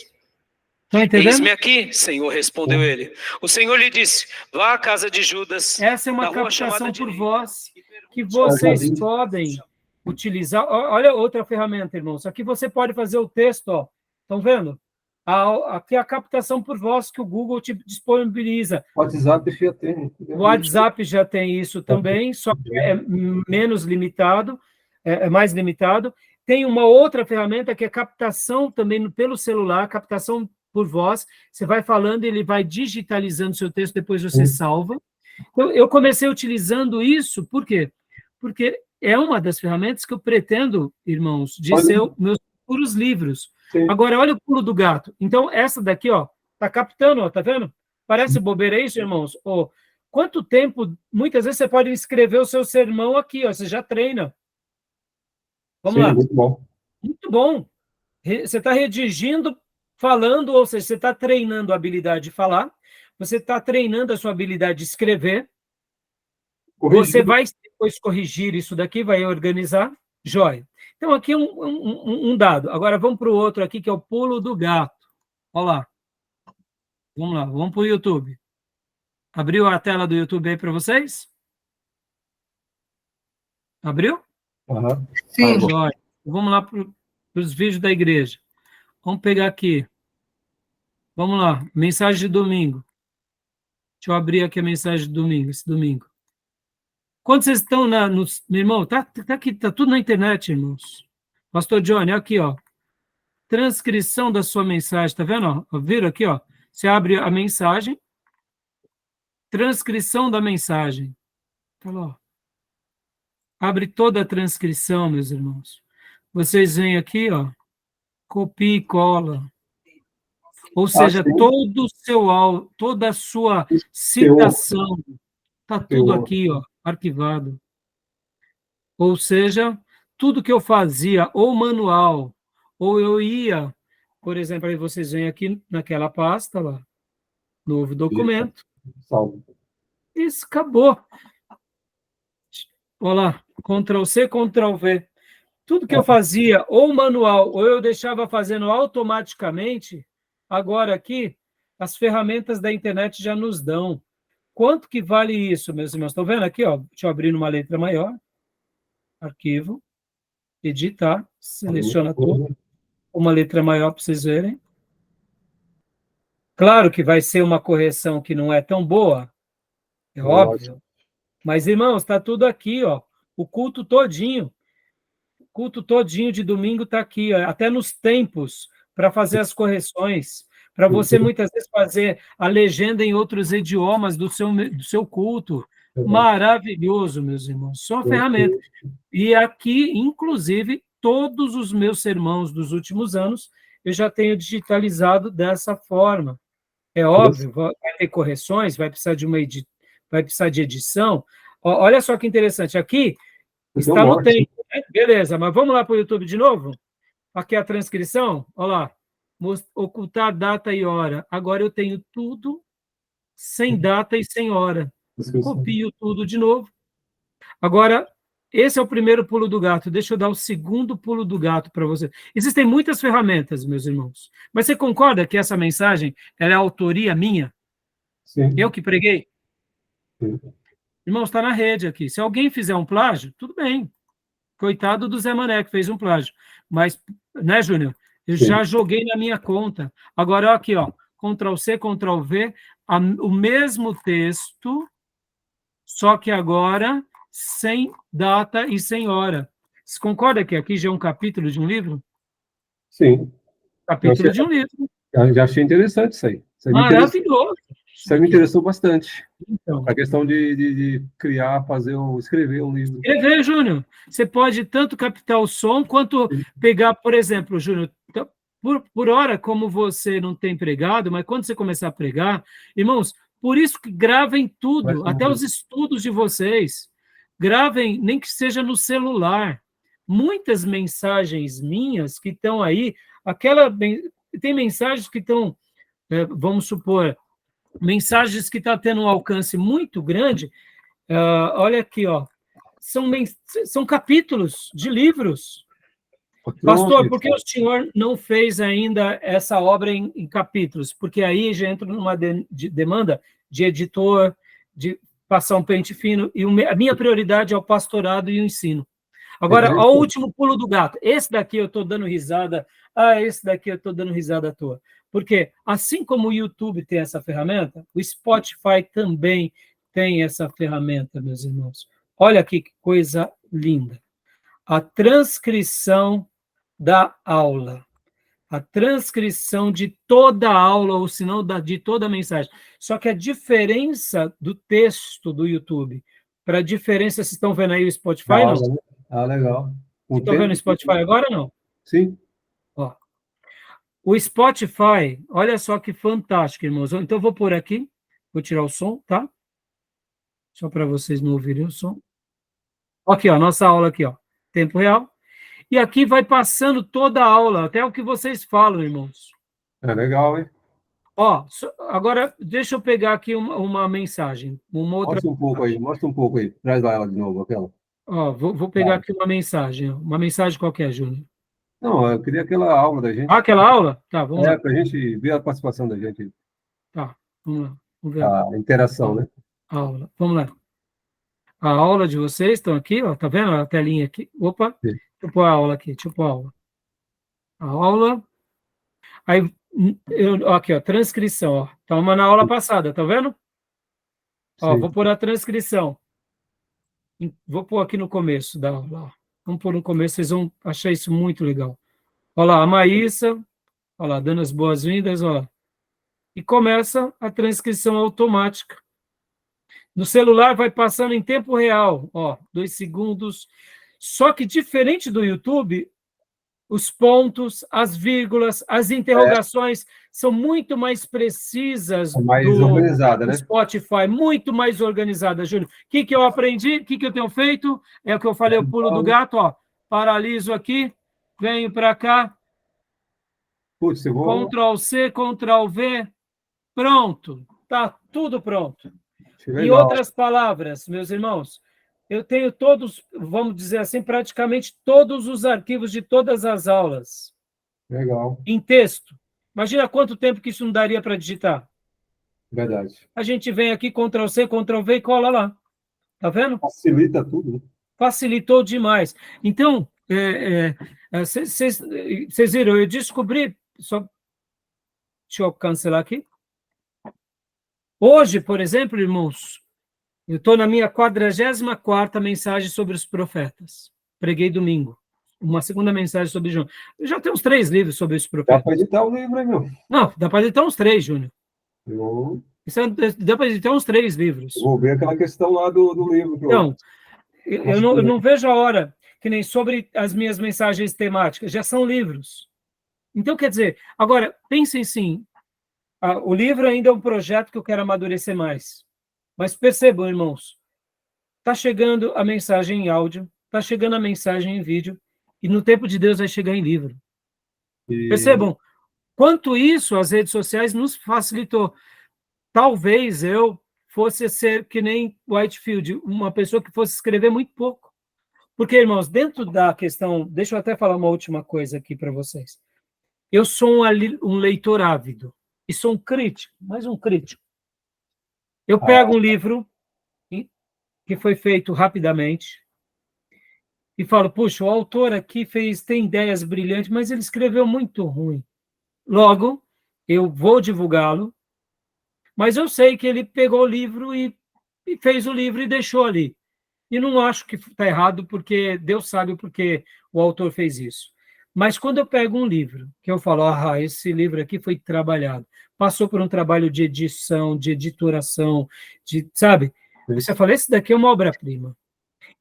Tá entendendo? Eis-me aqui, Senhor, respondeu ele. O Senhor lhe disse, vá à casa de Judas. Essa é uma captação por voz que vocês podem utilizar. Olha outra ferramenta, irmãos. Aqui você pode fazer o texto, ó. Estão vendo? Aqui é a captação por voz que o Google te disponibiliza. O WhatsApp já tem. O WhatsApp já tem isso também, só que é menos limitado, é mais limitado. Tem uma outra ferramenta que é captação também pelo celular, captação por voz. Você vai falando, ele vai digitalizando o seu texto, depois você salva. Então, eu comecei utilizando isso, por quê? Porque é uma das ferramentas que eu pretendo, irmãos, de ser meus futuros livros. Sim. Agora, olha o pulo do gato. Então, essa daqui, ó, tá captando, ó, tá vendo? Parece bobeira isso, irmãos? Oh, quanto tempo, muitas vezes você pode escrever o seu sermão aqui, ó, você já treina. Vamos lá. Muito bom. Muito bom. Você está redigindo, falando, ou seja, você está treinando a habilidade de falar, você está treinando a sua habilidade de escrever, você vai depois corrigir isso daqui, vai organizar, jóia. Então, aqui um dado. Agora, vamos para o outro aqui, que é o pulo do gato. Olha lá. Vamos lá, vamos para o YouTube. Abriu a tela do YouTube aí para vocês? Abriu? Uhum. Sim. Jóia. Vamos lá para os vídeos da igreja. Vamos pegar aqui. Vamos lá, mensagem de domingo. Deixa eu abrir aqui a mensagem de domingo, esse domingo. Quando vocês estão meu irmão, tá aqui, tá tudo na internet, irmãos. Pastor Johnny, aqui, ó. Transcrição da sua mensagem, tá vendo? Ó? Viram aqui, ó? Você abre a mensagem, transcrição da mensagem. Tá lá, ó. Abre toda a transcrição, meus irmãos. Vocês vêm aqui, ó, copia e cola. Ou seja, todo o seu toda a sua citação, está tudo aqui, ó, arquivado. Ou seja, tudo que eu fazia, ou manual, ou eu ia, por exemplo, aí vocês vêm aqui naquela pasta lá, novo documento. Isso, acabou. Olha lá, Ctrl+C, Ctrl+V. Tudo que eu fazia, ou manual, ou eu deixava fazendo automaticamente, agora aqui, as ferramentas da internet já nos dão. Quanto que vale isso, meus irmãos? Estão vendo aqui, ó? Deixa eu abrir numa letra maior. Arquivo. Editar. Seleciona tudo. Uma letra maior para vocês verem. Claro que vai ser uma correção que não é tão boa. É óbvio. Mas, irmãos, está tudo aqui, ó. O culto todinho. O culto todinho de domingo está aqui, ó. Até nos tempos, para fazer as correções. Para você, muitas vezes, fazer a legenda em outros idiomas do seu culto. Maravilhoso, meus irmãos. Só uma ferramenta. E aqui, inclusive, todos os meus sermãos dos últimos anos, eu já tenho digitalizado dessa forma. É óbvio, vai ter correções, vai precisar de edição. Olha só que interessante. Aqui está no tempo, né? Beleza, mas vamos lá para o YouTube de novo? Aqui é a transcrição. Olha lá. Ocultar data e hora. Agora eu tenho tudo sem data e sem hora. Copio tudo de novo. Agora, esse é o primeiro pulo do gato. Deixa eu dar o segundo pulo do gato para você. Existem muitas ferramentas, meus irmãos. Mas você concorda que essa mensagem ela é autoria minha? Sim. Eu que preguei? Sim. Irmãos, está na rede aqui. Se alguém fizer um plágio, tudo bem. Coitado do Zé Mané, que fez um plágio. Mas, né, Júnior? Eu já joguei na minha conta. Agora, aqui, ó, Ctrl+C, Ctrl+V, o mesmo texto, só que agora sem data e sem hora. Você concorda que aqui já é um capítulo de um livro? Sim. Capítulo de um livro. Já achei interessante isso aí. Maravilhoso. Isso aí me interessou bastante. Então, A questão de criar, escrever um livro. Escrever, Júnior. Você pode tanto captar o som, quanto pegar, por exemplo, Júnior, por hora, como você não tem pregado, mas quando você começar a pregar, irmãos, por isso que gravem tudo, até os estudos de vocês. Gravem, nem que seja no celular. Muitas mensagens minhas que estão aí, tem mensagens que estão, vamos supor, mensagens que estão tendo um alcance muito grande. Olha aqui, ó. São capítulos de livros. Pastor, por que o senhor não fez ainda essa obra em capítulos? Porque aí já entra numa demanda de editor, de passar um pente fino, e a minha prioridade é o pastorado e o ensino. Agora, ao último pulo do gato. Esse daqui eu estou dando risada. Esse daqui eu estou dando risada à toa. Porque, assim como o YouTube tem essa ferramenta, o Spotify também tem essa ferramenta, meus irmãos. Olha aqui que coisa linda. A transcrição da aula. A transcrição de toda a aula, ou se não, de toda a mensagem. Só que a diferença do texto do YouTube para a diferença, vocês estão vendo aí o Spotify, não? Legal. Estão vendo o Spotify agora, não? Sim. Ó. O Spotify, olha só que fantástico, irmãos. Então, eu vou pôr aqui, vou tirar o som, tá? Só para vocês não ouvirem o som. Aqui, ó, nossa aula aqui, ó, tempo real. E aqui vai passando toda a aula, até o que vocês falam, irmãos. É legal, hein? Ó, agora deixa eu pegar aqui uma mensagem. Mostra um pouco aí. Traz lá ela de novo, aquela. Ó, vou pegar aqui uma mensagem. Uma mensagem qualquer, Júnior. Não, eu queria aquela aula da gente. Aquela aula? Tá, vamos lá. Para a gente ver a participação da gente. Tá, vamos lá. Vamos ver a interação, né? A aula. Vamos lá. A aula de vocês estão aqui, ó, tá vendo a telinha aqui? Opa, Sim. deixa eu pôr a aula aqui, deixa eu pôr a aula. A aula. Aí, aqui, ó, transcrição, ó. Tá uma na aula passada, tá vendo? Ó, vou pôr a transcrição. Vou pôr aqui no começo da aula. Ó. Vamos pôr no começo, vocês vão achar isso muito legal. Olha lá, a Maísa, olha lá, dando as boas-vindas, olha lá. E começa a transcrição automática. No celular vai passando em tempo real, ó, 2 segundos. Só que diferente do YouTube, os pontos, as vírgulas, as interrogações são muito mais precisas organizada, né? Spotify, muito mais organizada, Júnior. O que eu aprendi? O que eu tenho feito? É o que eu falei, o pulo do gato, ó. Paraliso aqui, venho para cá. Putz, eu vou... Ctrl+C, Ctrl+V, pronto. Tá tudo pronto. Em Legal. outras palavras, meus irmãos, eu tenho todos, vamos dizer assim, praticamente todos os arquivos de todas as aulas. Legal. Em texto. Imagina quanto tempo que isso não daria para digitar. Verdade. A gente vem aqui, Ctrl+C, Ctrl+V e cola lá. Tá vendo? Facilita tudo. Facilitou demais. Então, vocês viram, eu descobri... Deixa eu cancelar aqui. Hoje, por exemplo, irmãos, eu estou na minha 44ª mensagem sobre os profetas. Preguei domingo. Uma segunda mensagem sobre João. Eu já tenho uns 3 livros sobre os profetas. Dá para editar o livro, hein, meu? Não, dá para editar uns 3, Júnior. Dá para editar uns 3 livros. Vou ver aquela questão lá do livro. Então, eu não vejo a hora, que nem sobre as minhas mensagens temáticas, já são livros. Então, quer dizer, agora, pensem sim, o livro ainda é um projeto que eu quero amadurecer mais. Mas percebam, irmãos, está chegando a mensagem em áudio, está chegando a mensagem em vídeo, e no tempo de Deus vai chegar em livro. Percebam, quanto isso as redes sociais nos facilitou. Talvez eu fosse ser que nem Whitefield, uma pessoa que fosse escrever muito pouco. Porque, irmãos, dentro da questão, deixa eu até falar uma última coisa aqui para vocês. Eu sou um leitor ávido e sou um crítico, mais um crítico. Eu pego um livro que foi feito rapidamente e falo, puxa, o autor aqui tem ideias brilhantes, mas ele escreveu muito ruim. Logo, eu vou divulgá-lo, mas eu sei que ele pegou o livro e fez o livro e deixou ali. E não acho que está errado, porque Deus sabe porque o autor fez isso. Mas quando eu pego um livro, que eu falo, esse livro aqui foi trabalhado, passou por um trabalho de edição, de editoração, sabe? Você fala, esse daqui é uma obra-prima.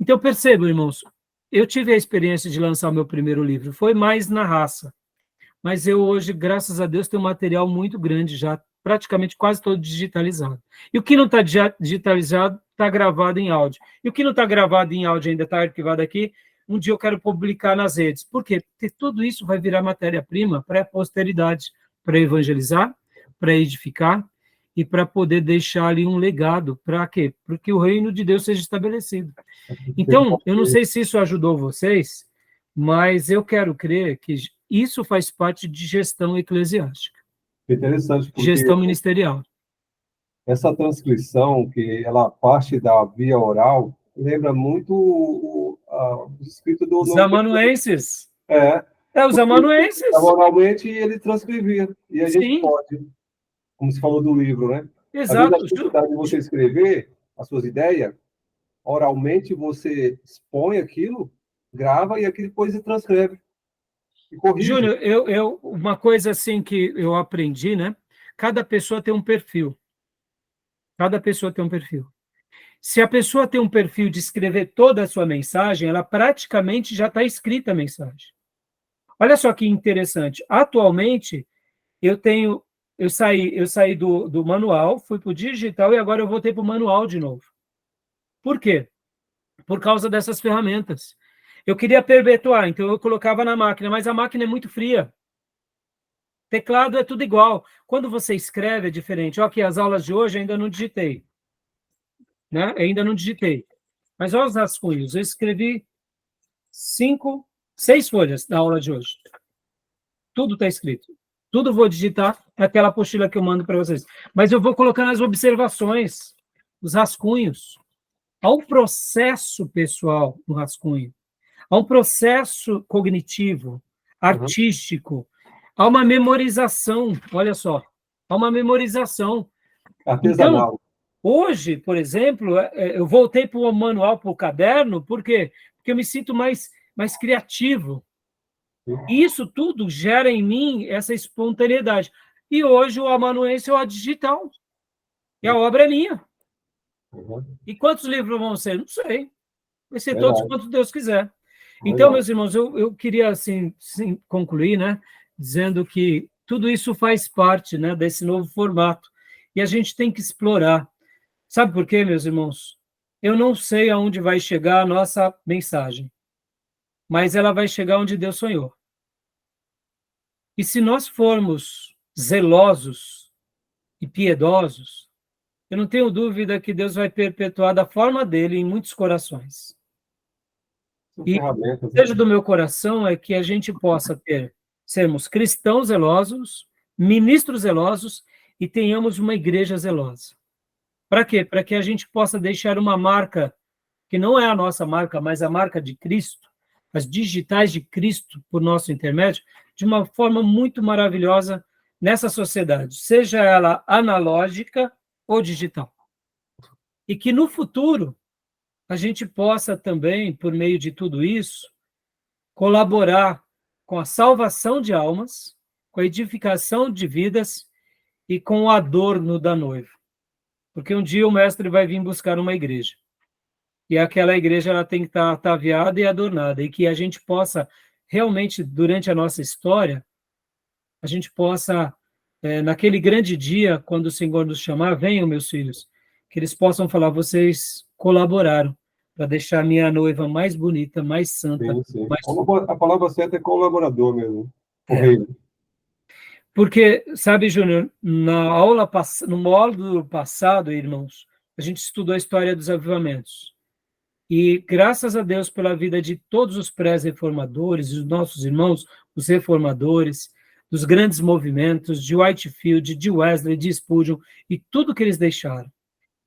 Então, percebam, irmãos, eu tive a experiência de lançar o meu primeiro livro, foi mais na raça. Mas eu hoje, graças a Deus, tenho um material muito grande já, praticamente quase todo digitalizado. E o que não está digitalizado está gravado em áudio. E o que não está gravado em áudio ainda está arquivado aqui, um dia eu quero publicar nas redes. Por quê? Porque tudo isso vai virar matéria-prima para a posteridade, para evangelizar, para edificar e para poder deixar ali um legado. Para quê? Para que o reino de Deus seja estabelecido. Então, eu não sei se isso ajudou vocês, mas eu quero crer que isso faz parte de gestão eclesiástica. Interessante, porque gestão ministerial. Essa transcrição, que ela parte da via oral, lembra muito o escrito do... Os amanuenses. Os porque amanuenses. Oralmente ele transcrevia. E a gente Sim. pode, como se falou do livro, né? Exato. Às vezes a dificuldade de você escrever as suas ideias, oralmente você expõe aquilo, grava e aquilo depois você transcreve. E corrige. Júnior, uma coisa assim que eu aprendi, né? Cada pessoa tem um perfil. Cada pessoa tem um perfil. Se a pessoa tem um perfil de escrever toda a sua mensagem, ela praticamente já está escrita a mensagem. Olha só que interessante. Atualmente, eu saí do manual, fui para o digital e agora eu voltei para o manual de novo. Por quê? Por causa dessas ferramentas. Eu queria perpetuar, então eu colocava na máquina, mas a máquina é muito fria. Teclado é tudo igual. Quando você escreve é diferente. Ó, aqui as aulas de hoje ainda não digitei. Né? Ainda não digitei. Mas olha os rascunhos. Eu escrevi 6 folhas da aula de hoje. Tudo está escrito. Tudo vou digitar naquela apostila que eu mando para vocês. Mas eu vou colocando as observações, os rascunhos. Há um processo pessoal no rascunho. Há um processo cognitivo, artístico. Há uma memorização. Olha só. Há uma memorização. Artesanal. Então, hoje, por exemplo, eu voltei para o manual, para o caderno, por quê? Porque eu me sinto mais criativo. E isso tudo gera em mim essa espontaneidade. E hoje o amanuense é o digital. E a obra é minha. E quantos livros vão ser? Não sei. Vai ser todos quantos Deus quiser. Então, meus irmãos, eu queria assim, concluir, né, dizendo que tudo isso faz parte, né, desse novo formato. E a gente tem que explorar. Sabe por quê, meus irmãos? Eu não sei aonde vai chegar a nossa mensagem, mas ela vai chegar onde Deus sonhou. E se nós formos zelosos e piedosos, eu não tenho dúvida que Deus vai perpetuar da forma dele em muitos corações. E o desejo do meu coração é que a gente possa sermos cristãos zelosos, ministros zelosos e tenhamos uma igreja zelosa. Para quê? Para que a gente possa deixar uma marca, que não é a nossa marca, mas a marca de Cristo, as digitais de Cristo por nosso intermédio, de uma forma muito maravilhosa nessa sociedade, seja ela analógica ou digital. E que no futuro a gente possa também, por meio de tudo isso, colaborar com a salvação de almas, com a edificação de vidas e com o adorno da noiva. Porque um dia o mestre vai vir buscar uma igreja. E aquela igreja ela tem que estar ataviada e adornada. E que a gente possa, realmente, durante a nossa história, a gente possa, naquele grande dia, quando o Senhor nos chamar, venham, meus filhos, que eles possam falar, vocês colaboraram para deixar a minha noiva mais bonita, mais santa. Sim. Mais... A palavra certa é colaborador mesmo. O reino. Porque, sabe, Júnior, no módulo passado, irmãos, a gente estudou a história dos avivamentos. E graças a Deus pela vida de todos os pré-reformadores, os nossos irmãos, os reformadores, dos grandes movimentos, de Whitefield, de Wesley, de Spurgeon, e tudo que eles deixaram.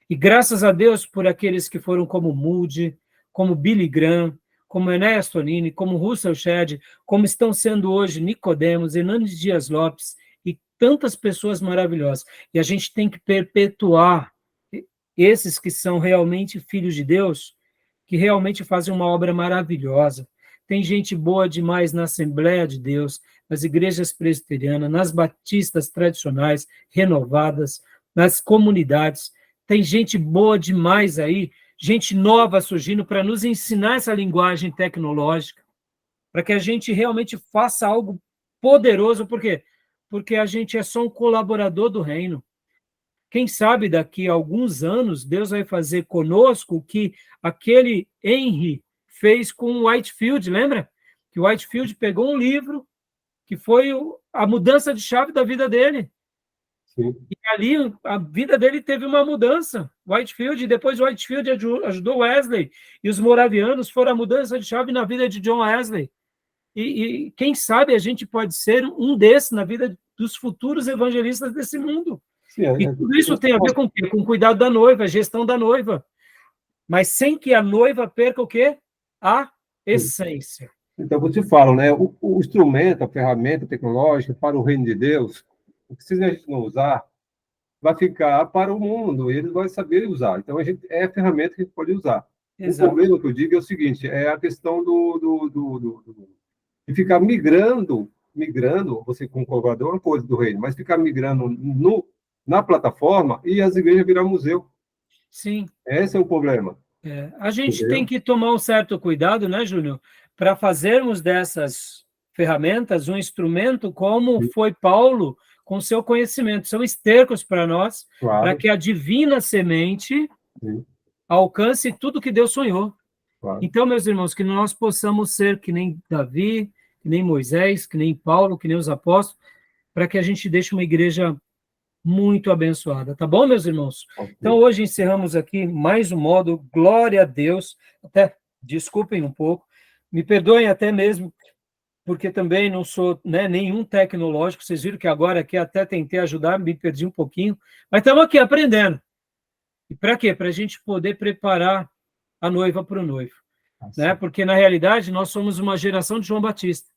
E graças a Deus por aqueles que foram como Moody, como Billy Graham, como Enéas Tonini, como Russell Shedd, como estão sendo hoje Nicodemos, Hernandes Dias Lopes e tantas pessoas maravilhosas. E a gente tem que perpetuar esses que são realmente filhos de Deus, que realmente fazem uma obra maravilhosa. Tem gente boa demais na Assembleia de Deus, nas igrejas presbiterianas, nas batistas tradicionais, renovadas, nas comunidades. Tem gente boa demais aí, gente nova surgindo para nos ensinar essa linguagem tecnológica, para que a gente realmente faça algo poderoso. Por quê? Porque a gente é só um colaborador do reino. Quem sabe daqui a alguns anos Deus vai fazer conosco o que aquele Henry fez com o Whitefield, lembra? Que o Whitefield pegou um livro que foi a mudança de chave da vida dele. Sim. E ali a vida dele teve uma mudança. Whitefield, e depois Whitefield ajudou Wesley, e os moravianos foram a mudança de chave na vida de John Wesley. E quem sabe a gente pode ser um desses na vida dos futuros evangelistas desse mundo. Sim, E tudo isso tem a ver com o quê? Com o cuidado da noiva, a gestão da noiva. Mas sem que a noiva perca o quê? A essência. Então, eu te falo, né? O instrumento, a ferramenta tecnológica para o reino de Deus, o que se a gente não usar, vai ficar para o mundo, e eles vão saber usar. Então, é a ferramenta que a gente pode usar. Exato. O problema que eu digo é o seguinte, é a questão de ficar migrando, você como colaborador é uma coisa do reino, mas ficar migrando na plataforma e as igrejas virar museu. Sim. Esse é o problema. A gente tem que tomar um certo cuidado, né, Júnior, para fazermos dessas ferramentas um instrumento como foi Paulo com seu conhecimento. São estercos para nós, Claro. para que a divina semente alcance tudo que Deus sonhou. Claro. Então, meus irmãos, que nós possamos ser que nem Davi, que nem Moisés, que nem Paulo, que nem os apóstolos, para que a gente deixe uma igreja muito abençoada. Tá bom, meus irmãos? Okay. Então, hoje encerramos aqui mais um módulo. Glória a Deus. Até, desculpem um pouco, me perdoem até mesmo, porque também não sou, né, nenhum tecnológico. Vocês viram que agora aqui até tentei ajudar, me perdi um pouquinho, mas estamos aqui aprendendo. E para quê? Para a gente poder preparar a noiva para o noivo. Né? Porque, na realidade, nós somos uma geração de João Batista.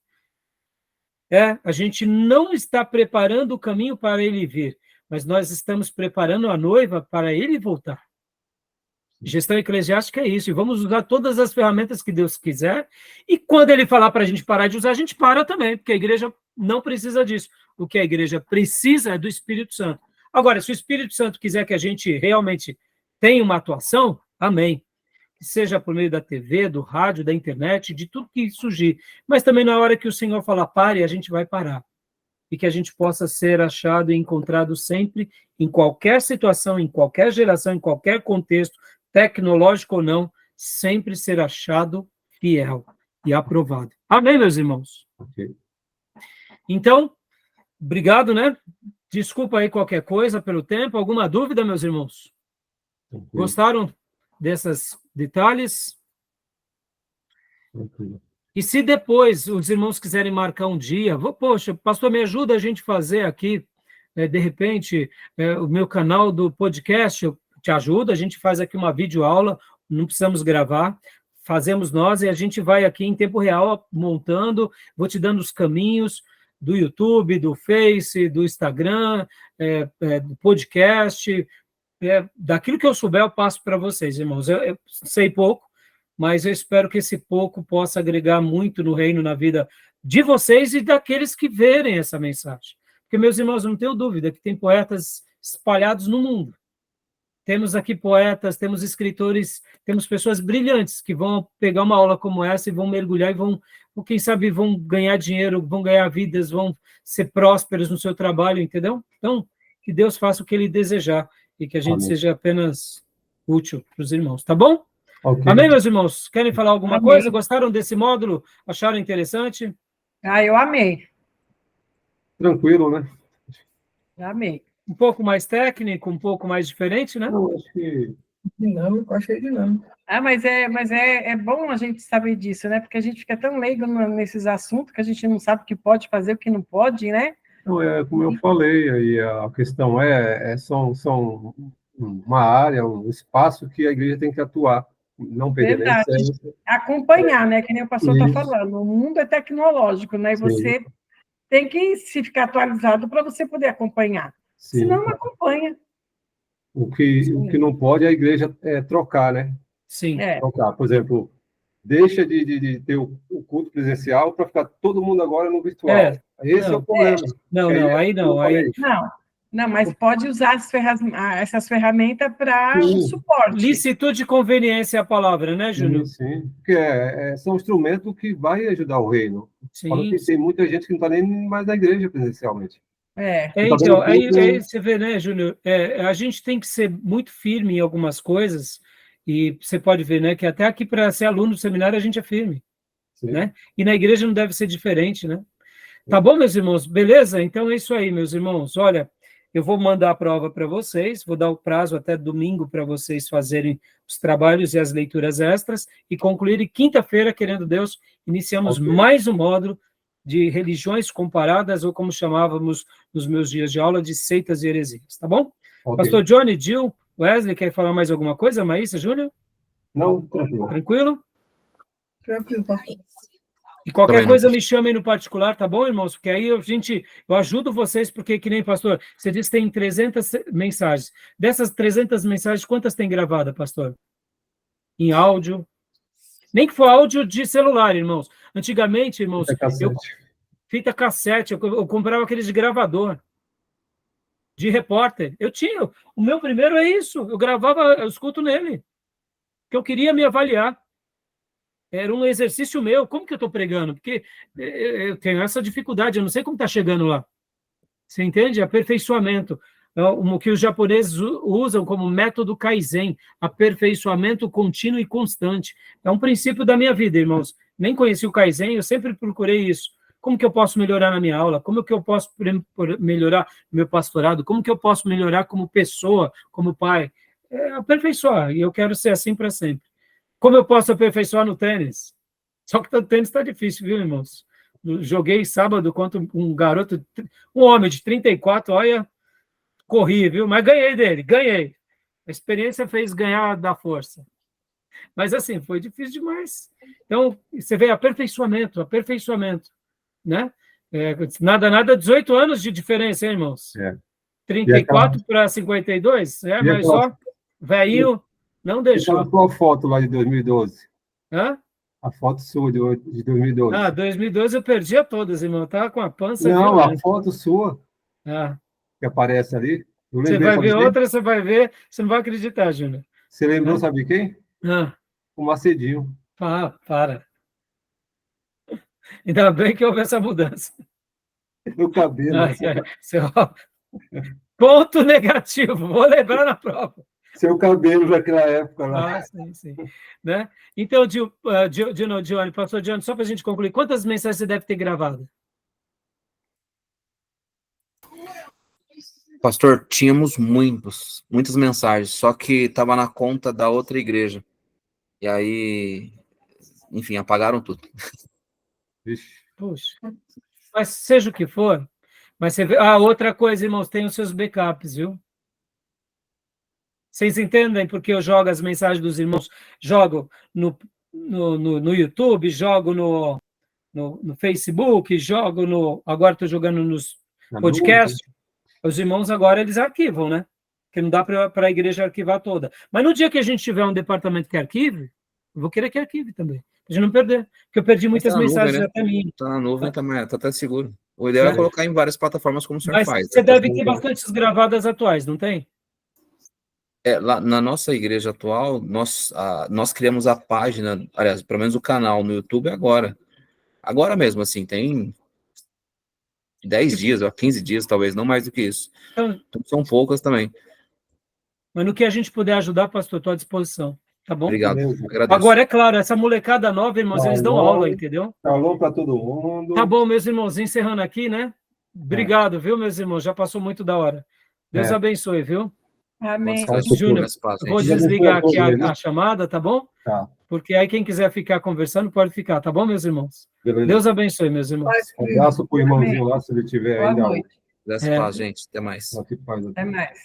A gente não está preparando o caminho para ele vir, mas nós estamos preparando a noiva para ele voltar. Gestão eclesiástica é isso, e vamos usar todas as ferramentas que Deus quiser, e quando ele falar para a gente parar de usar, a gente para também, porque a igreja não precisa disso. O que a igreja precisa é do Espírito Santo. Agora, se o Espírito Santo quiser que a gente realmente tenha uma atuação, amém. Que seja por meio da TV, do rádio, da internet, de tudo que surgir. Mas também na hora que o Senhor falar pare, a gente vai parar. E que a gente possa ser achado e encontrado sempre, em qualquer situação, em qualquer geração, em qualquer contexto, tecnológico ou não, sempre ser achado fiel e aprovado. Amém, meus irmãos? Okay. Então, obrigado, né? Desculpa aí qualquer coisa pelo tempo. Alguma dúvida, meus irmãos? Okay. Gostaram desses detalhes? Okay. E se depois os irmãos quiserem marcar um dia, poxa, pastor, me ajuda a gente fazer aqui, de repente, o meu canal do podcast, eu te ajudo, a gente faz aqui uma videoaula, não precisamos gravar, fazemos nós e a gente vai aqui em tempo real montando, vou te dando os caminhos do YouTube, do Face, do Instagram, do podcast, daquilo que eu souber eu passo para vocês, irmãos. Eu sei pouco, mas eu espero que esse pouco possa agregar muito no reino, na vida de vocês e daqueles que verem essa mensagem. Porque, meus irmãos, não tenho dúvida que tem poetas espalhados no mundo. Temos aqui poetas, temos escritores, temos pessoas brilhantes que vão pegar uma aula como essa e vão mergulhar e vão, quem sabe, vão ganhar dinheiro, vão ganhar vidas, vão ser prósperos no seu trabalho, entendeu? Então, que Deus faça o que Ele desejar e que a gente seja apenas útil para os irmãos, tá bom? Okay. Amém, meus irmãos? Querem falar alguma Amém. coisa? Gostaram desse módulo? Acharam interessante? Eu amei. Tranquilo, né? Amei. Um pouco mais técnico, um pouco mais diferente, né? Não, acho que Dinâmico, achei dinâmico. Mas é bom a gente saber disso, né? Porque a gente fica tão leigo nesses assuntos que a gente não sabe o que pode fazer, o que não pode, né? Não, como eu falei, aí a questão são uma área, um espaço que a igreja tem que atuar, não perder nem Verdade. essência. Acompanhar, né? Que nem o pastor está Isso. falando. O mundo é tecnológico, né? E Sim. você tem que se ficar atualizado para você poder acompanhar. Sim. Senão não acompanha. O que não pode é a igreja trocar, né? Sim. Trocar. Por exemplo, deixa de ter o culto presencial para ficar todo mundo agora no virtual. Esse é o problema. Aí não. Não, mas pode usar essas ferramentas para suporte. Licitude e conveniência é a palavra, né, Júnior? Sim. Porque são instrumentos que vai ajudar o reino. Sim. Tem muita gente que não está nem mais na igreja presencialmente. Então, aí você vê, né, Júnior? A gente tem que ser muito firme em algumas coisas, e você pode ver, né, que até aqui para ser aluno do seminário a gente é firme, né? E na igreja não deve ser diferente, né? Tá bom, meus irmãos? Beleza? Então é isso aí, meus irmãos. Olha, eu vou mandar a prova para vocês, vou dar o prazo até domingo para vocês fazerem os trabalhos e as leituras extras e concluírem quinta-feira, querendo Deus, iniciamos mais um módulo de religiões comparadas, ou como chamávamos nos meus dias de aula, de seitas e heresias, tá bom? Pastor Johnny, Jill, Wesley, quer falar mais alguma coisa? Maísa, Júnior? Não, tranquilo. Tranquilo? Tranquilo, pastor. E qualquer coisa me chamem no particular, tá bom, irmãos? Porque aí eu ajudo vocês, porque que nem pastor, você disse que tem 300 mensagens. Dessas 300 mensagens, quantas tem gravada, pastor? Em áudio? Nem que for áudio de celular, irmãos. Antigamente, irmãos, fita cassete, eu comprava aqueles de gravador, de repórter. Eu tinha, o meu primeiro é isso, eu escuto nele, que eu queria me avaliar. Era um exercício meu. Como que eu estou pregando? Porque eu tenho essa dificuldade, eu não sei como está chegando lá. Você entende? Aperfeiçoamento. O que os japoneses usam como método Kaizen, aperfeiçoamento contínuo e constante. É um princípio da minha vida, irmãos. Nem conheci o Kaizen, eu sempre procurei isso. Como que eu posso melhorar na minha aula? Como que eu posso melhorar no meu pastorado? Como que eu posso melhorar como pessoa, como pai? Aperfeiçoar, e eu quero ser assim para sempre. Como eu posso aperfeiçoar no tênis? Só que o tênis está difícil, viu, irmãos? Joguei sábado contra um garoto, um homem de 34, olha, corri, viu? Mas ganhei dele, ganhei. A experiência fez ganhar da força. Mas, assim, foi difícil demais. Então, você vê aperfeiçoamento, né? Nada, 18 anos de diferença, hein, irmãos? 34 para 52, mas ó, velhinho não deixou. E qual a foto lá de 2012? Hã? A foto sua de 2012. 2012 eu perdia todas, irmão. Eu tava com a pança. Não, violenta. a foto sua que aparece ali. Você vai ver outra, você vai ver, você não vai acreditar, Júnior. Você lembrou, sabe quem? O Macedinho. Para. Ainda bem que houve essa mudança. No cabelo. Ponto negativo, vou lembrar na prova. Seu cabelo naquela época lá. Sim. Né? Então, Johnny, pastor Johnny, só para a gente concluir, quantas mensagens você deve ter gravado? Pastor, tínhamos muitas mensagens, só que estava na conta da outra igreja. E aí, enfim, apagaram tudo. Puxa. Mas seja o que for, mas você vê... outra coisa, irmãos, tem os seus backups, viu? Vocês entendem porque eu jogo as mensagens dos irmãos? Jogo no YouTube, jogo no Facebook, agora estou jogando nos podcasts. Os irmãos agora, eles arquivam, né? Porque não dá para a igreja arquivar toda. Mas no dia que a gente tiver um departamento que arquive, eu vou querer que arquive também. Para a gente não perder. Porque eu perdi muitas mensagens até mim. Está na nuvem, está até seguro. O ideal é colocar em várias plataformas como o senhor faz. Você deve ter bastantes gravadas atuais, não tem? Lá na nossa igreja atual, nós criamos a página, aliás, pelo menos o canal no YouTube agora. Agora mesmo, assim, tem 10 dias, ou 15 dias, talvez, não mais do que isso. Então, são poucas também. Mas no que a gente puder ajudar, pastor, estou à disposição. Tá bom? Obrigado. Agora, é claro, essa molecada nova, irmãos, eles dão aula, entendeu? Alô para todo mundo. Tá bom, meus irmãos, encerrando aqui, né? Obrigado, viu, meus irmãos? Já passou muito da hora. Deus abençoe, viu? Amém. Júnior, eu vou desligar aqui a chamada, tá bom? Tá. Porque aí quem quiser ficar conversando pode ficar, tá bom, meus irmãos? Beleza. Deus abençoe, meus irmãos. Um abraço pro irmãozinho lá, se ele tiver Boa ainda. noite. Dessa paz, gente. Até mais. Até Até mais.